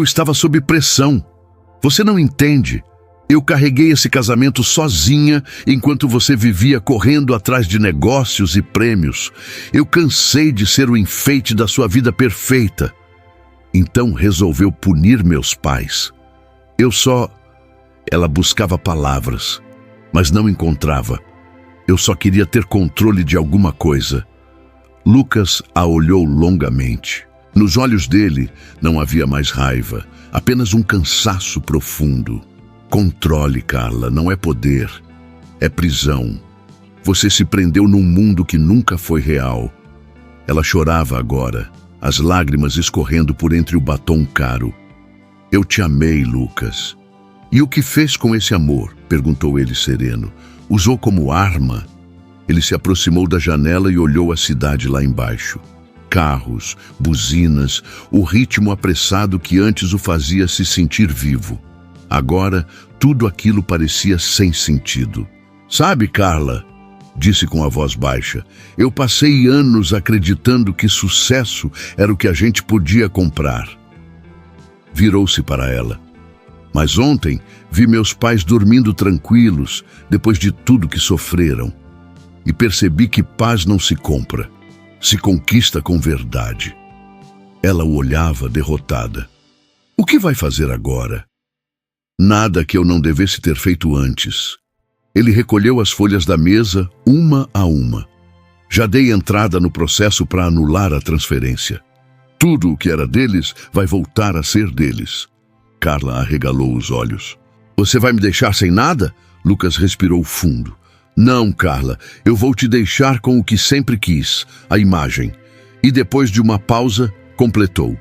A: estava sob pressão. Você não entende. Eu carreguei esse casamento sozinha enquanto você vivia correndo atrás de negócios e prêmios. Eu cansei de ser o enfeite da sua vida perfeita. Então resolveu punir meus pais. Ela buscava palavras, mas não encontrava. Eu só queria ter controle de alguma coisa. Lucas a olhou longamente. Nos olhos dele não havia mais raiva, apenas um cansaço profundo. Controle, Carla, não é poder, é prisão. Você se prendeu num mundo que nunca foi real. Ela chorava agora, as lágrimas escorrendo por entre o batom caro. Eu te amei, Lucas. E o que fez com esse amor? Perguntou ele sereno. Usou como arma? Ele se aproximou da janela e olhou a cidade lá embaixo. Carros, buzinas, o ritmo apressado que antes o fazia se sentir vivo. Agora, tudo aquilo parecia sem sentido. Sabe, Carla, disse com a voz baixa, eu passei anos acreditando que sucesso era o que a gente podia comprar. Virou-se para ela. Mas ontem vi meus pais dormindo tranquilos, depois de tudo que sofreram. E percebi que paz não se compra, se conquista com verdade. Ela o olhava derrotada. O que vai fazer agora? Nada que eu não devesse ter feito antes. Ele recolheu as folhas da mesa, uma a uma. Já dei entrada no processo para anular a transferência. Tudo o que era deles vai voltar a ser deles. Carla arregalou os olhos. Você vai me deixar sem nada? Lucas respirou fundo. Não, Carla, eu vou te deixar com o que sempre quis, a imagem. E depois de uma pausa, completou.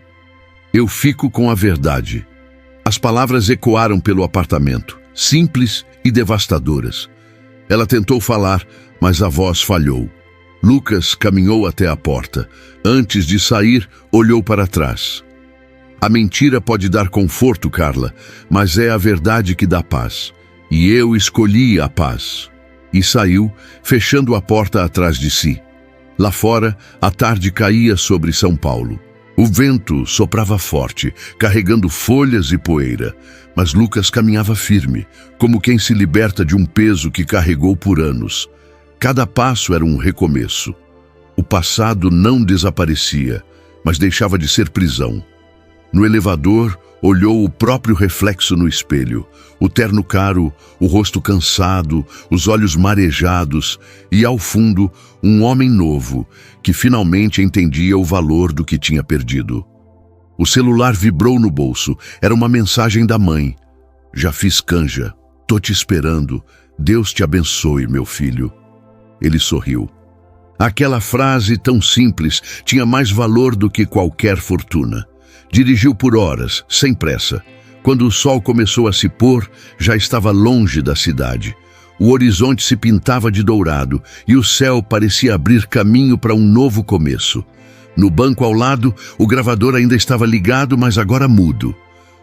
A: Eu fico com a verdade. As palavras ecoaram pelo apartamento, simples e devastadoras. Ela tentou falar, mas a voz falhou. Lucas caminhou até a porta. Antes de sair, olhou para trás. A mentira pode dar conforto, Carla, mas é a verdade que dá paz. E eu escolhi a paz. E saiu, fechando a porta atrás de si. Lá fora, a tarde caía sobre São Paulo. O vento soprava forte, carregando folhas e poeira, mas Lucas caminhava firme, como quem se liberta de um peso que carregou por anos. Cada passo era um recomeço. O passado não desaparecia, mas deixava de ser prisão. No elevador, olhou o próprio reflexo no espelho, o terno caro, o rosto cansado, os olhos marejados e, ao fundo, um homem novo, que finalmente entendia o valor do que tinha perdido. O celular vibrou no bolso. Era uma mensagem da mãe. Já fiz canja. Tô te esperando. Deus te abençoe, meu filho. Ele sorriu. Aquela frase tão simples tinha mais valor do que qualquer fortuna. Dirigiu por horas, sem pressa. Quando o sol começou a se pôr, já estava longe da cidade. O horizonte se pintava de dourado e o céu parecia abrir caminho para um novo começo. No banco ao lado, o gravador ainda estava ligado, mas agora mudo.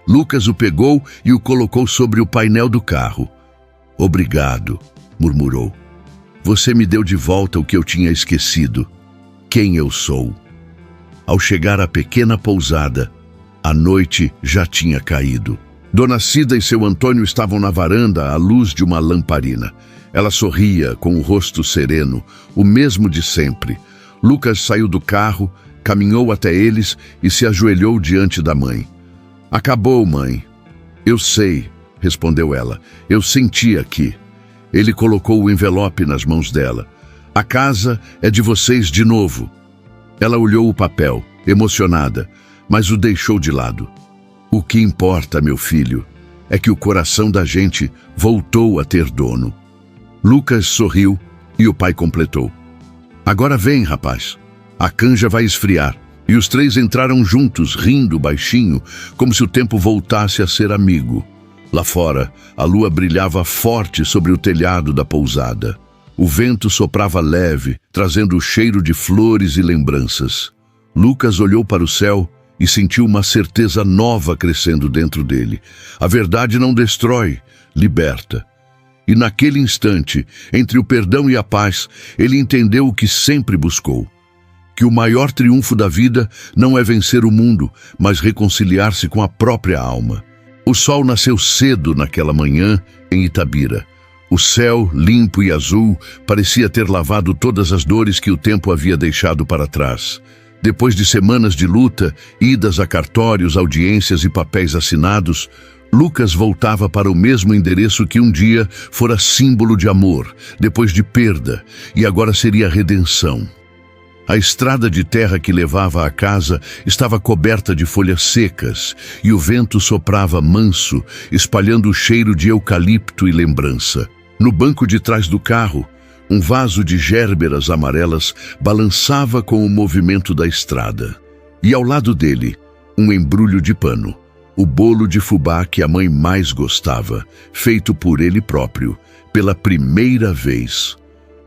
A: Lucas o pegou e o colocou sobre o painel do carro. Obrigado, murmurou. Você me deu de volta o que eu tinha esquecido. Quem eu sou. Ao chegar à pequena pousada, a noite já tinha caído. Dona Cida e seu Antônio estavam na varanda à luz de uma lamparina. Ela sorria com o rosto sereno, o mesmo de sempre. Lucas saiu do carro, caminhou até eles e se ajoelhou diante da mãe. Acabou, mãe. Eu sei, respondeu ela. Eu senti aqui. Ele colocou o envelope nas mãos dela. A casa é de vocês de novo. Ela olhou o papel, emocionada, mas o deixou de lado. O que importa, meu filho, é que o coração da gente voltou a ter dono. Lucas sorriu e o pai completou. Agora vem, rapaz. A canja vai esfriar. E os três entraram juntos, rindo baixinho, como se o tempo voltasse a ser amigo. Lá fora, a lua brilhava forte sobre o telhado da pousada. O vento soprava leve, trazendo o cheiro de flores e lembranças. Lucas olhou para o céu e sentiu uma certeza nova crescendo dentro dele. A verdade não destrói, liberta. E naquele instante, entre o perdão e a paz, ele entendeu o que sempre buscou. Que o maior triunfo da vida não é vencer o mundo, mas reconciliar-se com a própria alma. O sol nasceu cedo naquela manhã em Itabira. O céu, limpo e azul, parecia ter lavado todas as dores que o tempo havia deixado para trás. Depois de semanas de luta, idas a cartórios, audiências e papéis assinados, Lucas voltava para o mesmo endereço que um dia fora símbolo de amor, depois de perda, e agora seria redenção. A estrada de terra que levava à casa estava coberta de folhas secas e o vento soprava manso, espalhando o cheiro de eucalipto e lembrança. No banco de trás do carro, um vaso de gérberas amarelas balançava com o movimento da estrada. E ao lado dele, um embrulho de pano, o bolo de fubá que a mãe mais gostava, feito por ele próprio, pela primeira vez.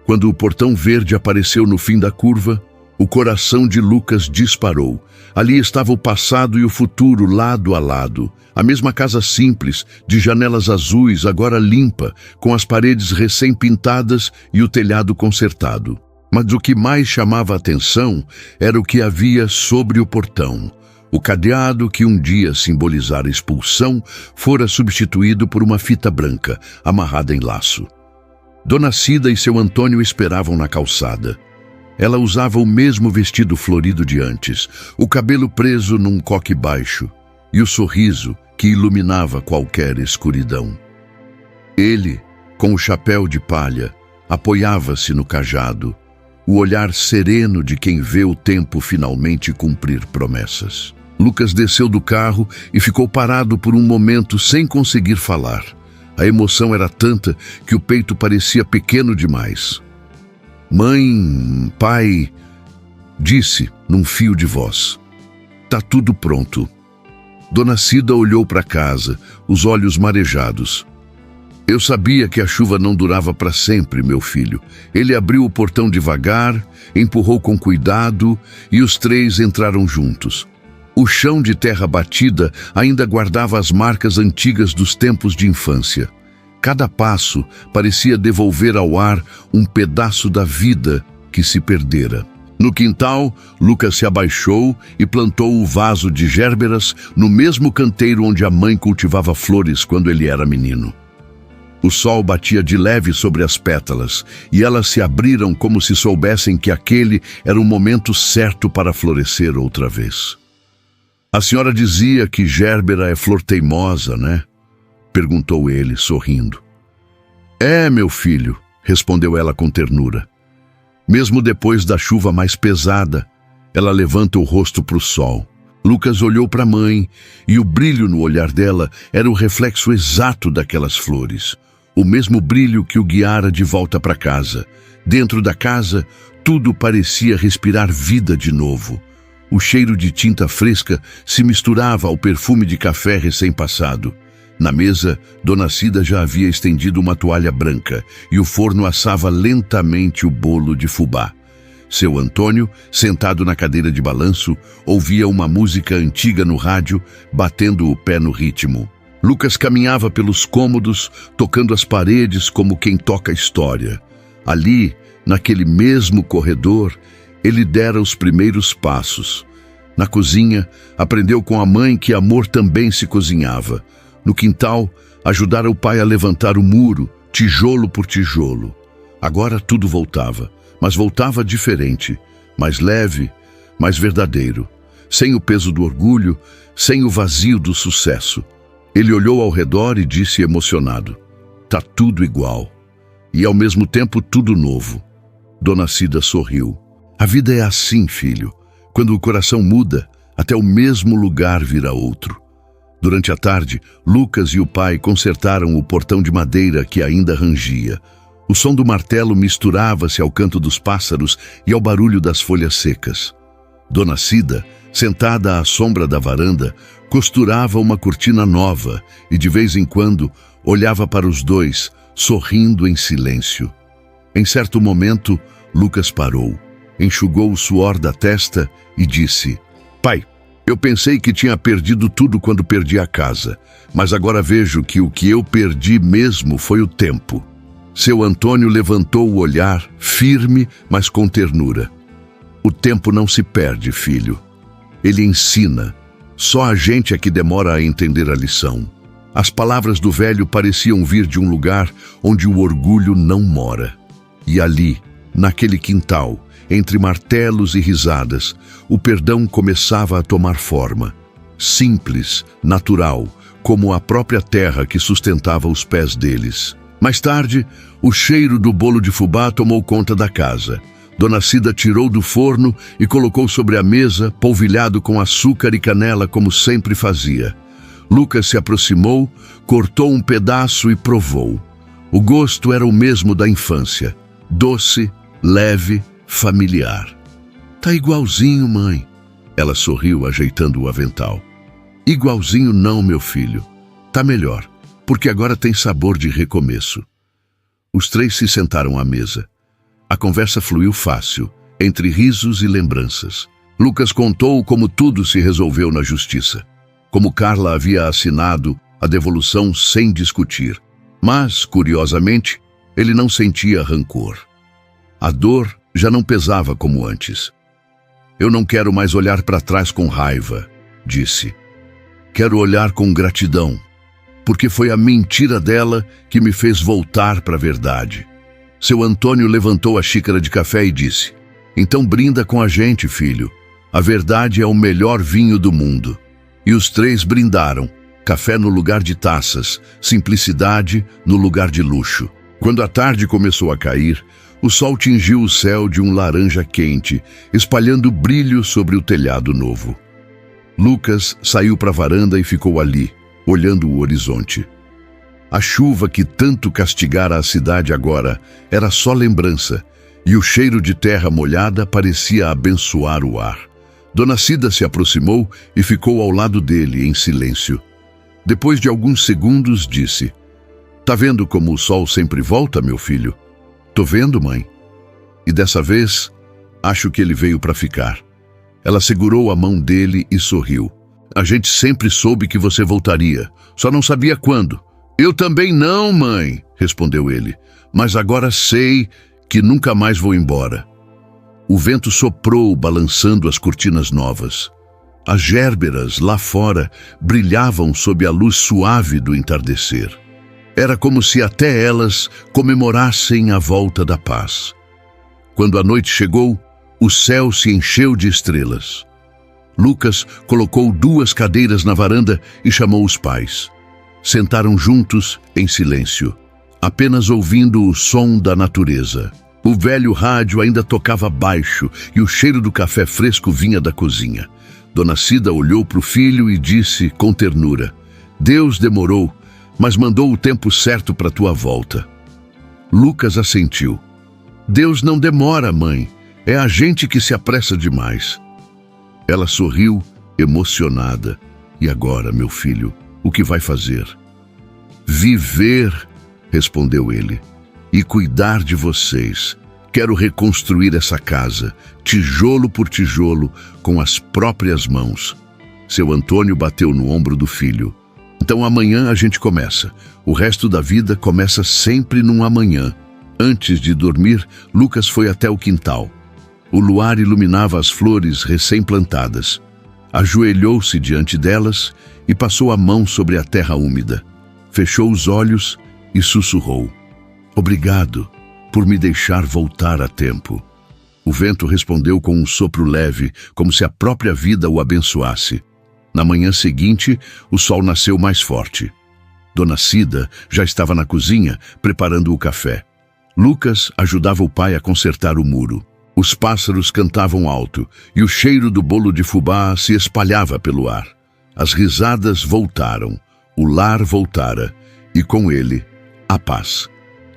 A: Quando o portão verde apareceu no fim da curva, o coração de Lucas disparou. Ali estava o passado e o futuro lado a lado. A mesma casa simples, de janelas azuis, agora limpa, com as paredes recém-pintadas e o telhado consertado. Mas o que mais chamava a atenção era o que havia sobre o portão. O cadeado que um dia simbolizara expulsão fora substituído por uma fita branca, amarrada em laço. Dona Cida e seu Antônio esperavam na calçada. Ela usava o mesmo vestido florido de antes, o cabelo preso num coque baixo e o sorriso que iluminava qualquer escuridão. Ele, com o chapéu de palha, apoiava-se no cajado, o olhar sereno de quem vê o tempo finalmente cumprir promessas. Lucas desceu do carro e ficou parado por um momento sem conseguir falar. A emoção era tanta que o peito parecia pequeno demais. Mãe, pai, disse num fio de voz. Tá tudo pronto. Dona Cida olhou para casa, os olhos marejados. Eu sabia que a chuva não durava para sempre, meu filho. Ele abriu o portão devagar, empurrou com cuidado e os três entraram juntos. O chão de terra batida ainda guardava as marcas antigas dos tempos de infância. Cada passo parecia devolver ao ar um pedaço da vida que se perdera. No quintal, Lucas se abaixou e plantou o vaso de gérberas no mesmo canteiro onde a mãe cultivava flores quando ele era menino. O sol batia de leve sobre as pétalas e elas se abriram como se soubessem que aquele era o momento certo para florescer outra vez. A senhora dizia que gérbera é flor teimosa, né? Perguntou ele, sorrindo. É, meu filho, respondeu ela com ternura. Mesmo depois da chuva mais pesada, ela levanta o rosto para o sol. Lucas olhou para a mãe e o brilho no olhar dela era o reflexo exato daquelas flores. O mesmo brilho que o guiara de volta para casa. Dentro da casa, tudo parecia respirar vida de novo. O cheiro de tinta fresca se misturava ao perfume de café recém-passado. Na mesa, Dona Cida já havia estendido uma toalha branca e o forno assava lentamente o bolo de fubá. Seu Antônio, sentado na cadeira de balanço, ouvia uma música antiga no rádio, batendo o pé no ritmo. Lucas caminhava pelos cômodos, tocando as paredes como quem toca história. Ali, naquele mesmo corredor, ele dera os primeiros passos. Na cozinha, aprendeu com a mãe que amor também se cozinhava. No quintal, ajudara o pai a levantar o muro, tijolo por tijolo. Agora tudo voltava, mas voltava diferente, mais leve, mais verdadeiro, sem o peso do orgulho, sem o vazio do sucesso. Ele olhou ao redor e disse emocionado, tá tudo igual, e ao mesmo tempo tudo novo. Dona Cida sorriu. A vida é assim, filho. Quando o coração muda, até o mesmo lugar vira outro. Durante a tarde, Lucas e o pai consertaram o portão de madeira que ainda rangia. O som do martelo misturava-se ao canto dos pássaros e ao barulho das folhas secas. Dona Cida, sentada à sombra da varanda, costurava uma cortina nova e, de vez em quando, olhava para os dois, sorrindo em silêncio. Em certo momento, Lucas parou, enxugou o suor da testa e disse: Pai, eu pensei que tinha perdido tudo quando perdi a casa, mas agora vejo que o que eu perdi mesmo foi o tempo. Seu Antônio levantou o olhar, firme, mas com ternura. O tempo não se perde, filho. Ele ensina. Só a gente é que demora a entender a lição. As palavras do velho pareciam vir de um lugar onde o orgulho não mora. E ali, naquele quintal, entre martelos e risadas, o perdão começava a tomar forma. Simples, natural, como a própria terra que sustentava os pés deles. Mais tarde, o cheiro do bolo de fubá tomou conta da casa. Dona Cida tirou do forno e colocou sobre a mesa, polvilhado com açúcar e canela como sempre fazia. Lucas se aproximou, cortou um pedaço e provou. O gosto era o mesmo da infância. Doce, leve, familiar. Tá igualzinho, mãe. Ela sorriu, ajeitando o avental. Igualzinho não, meu filho. Tá melhor, porque agora tem sabor de recomeço. Os três se sentaram à mesa. A conversa fluiu fácil, entre risos e lembranças. Lucas contou como tudo se resolveu na justiça. Como Carla havia assinado a devolução sem discutir. Mas, curiosamente, ele não sentia rancor. A dor já não pesava como antes. Eu não quero mais olhar para trás com raiva, disse. Quero olhar com gratidão, porque foi a mentira dela que me fez voltar para a verdade. Seu Antônio levantou a xícara de café e disse: Então brinda com a gente, filho. A verdade é o melhor vinho do mundo. E os três brindaram. Café no lugar de taças, simplicidade no lugar de luxo. Quando a tarde começou a cair, o sol tingiu o céu de um laranja quente, espalhando brilho sobre o telhado novo. Lucas saiu para a varanda e ficou ali, olhando o horizonte. A chuva que tanto castigara a cidade agora era só lembrança, e o cheiro de terra molhada parecia abençoar o ar. Dona Cida se aproximou e ficou ao lado dele, em silêncio. Depois de alguns segundos, disse: "Tá vendo como o sol sempre volta, meu filho?" "Tô vendo, mãe. E dessa vez, acho que ele veio para ficar." Ela segurou a mão dele e sorriu. "A gente sempre soube que você voltaria, só não sabia quando." "Eu também não, mãe", respondeu ele. "Mas agora sei que nunca mais vou embora." O vento soprou, balançando as cortinas novas. As gérberas, lá fora, brilhavam sob a luz suave do entardecer. Era como se até elas comemorassem a volta da paz. Quando a noite chegou, o céu se encheu de estrelas. Lucas colocou 2 cadeiras na varanda e chamou os pais. Sentaram juntos, em silêncio, apenas ouvindo o som da natureza. O velho rádio ainda tocava baixo e o cheiro do café fresco vinha da cozinha. Dona Cida olhou para o filho e disse com ternura: "Deus demorou, mas mandou o tempo certo para tua volta." Lucas assentiu. "Deus não demora, mãe. É a gente que se apressa demais." Ela sorriu, emocionada. "E agora, meu filho, o que vai fazer?" "Viver", respondeu ele, "e cuidar de vocês. Quero reconstruir essa casa, tijolo por tijolo, com as próprias mãos." Seu Antônio bateu no ombro do filho. "Então amanhã a gente começa. O resto da vida começa sempre num amanhã." Antes de dormir, Lucas foi até o quintal. O luar iluminava as flores recém-plantadas. Ajoelhou-se diante delas e passou a mão sobre a terra úmida. Fechou os olhos e sussurrou: "Obrigado por me deixar voltar a tempo." O vento respondeu com um sopro leve, como se a própria vida o abençoasse. Na manhã seguinte, o sol nasceu mais forte. Dona Cida já estava na cozinha, preparando o café. Lucas ajudava o pai a consertar o muro. Os pássaros cantavam alto e o cheiro do bolo de fubá se espalhava pelo ar. As risadas voltaram, o lar voltara, e com ele, a paz.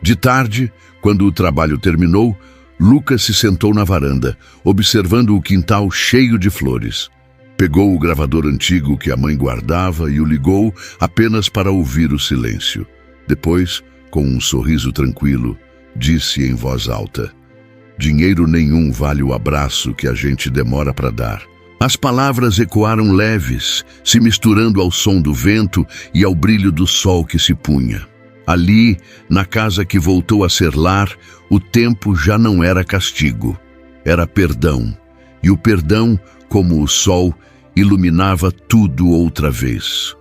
A: De tarde, quando o trabalho terminou, Lucas se sentou na varanda, observando o quintal cheio de flores. Pegou o gravador antigo que a mãe guardava e o ligou apenas para ouvir o silêncio. Depois, com um sorriso tranquilo, disse em voz alta: "Dinheiro nenhum vale o abraço que a gente demora para dar." As palavras ecoaram leves, se misturando ao som do vento e ao brilho do sol que se punha. Ali, na casa que voltou a ser lar, o tempo já não era castigo, era perdão. E o perdão, como o sol, iluminava tudo outra vez.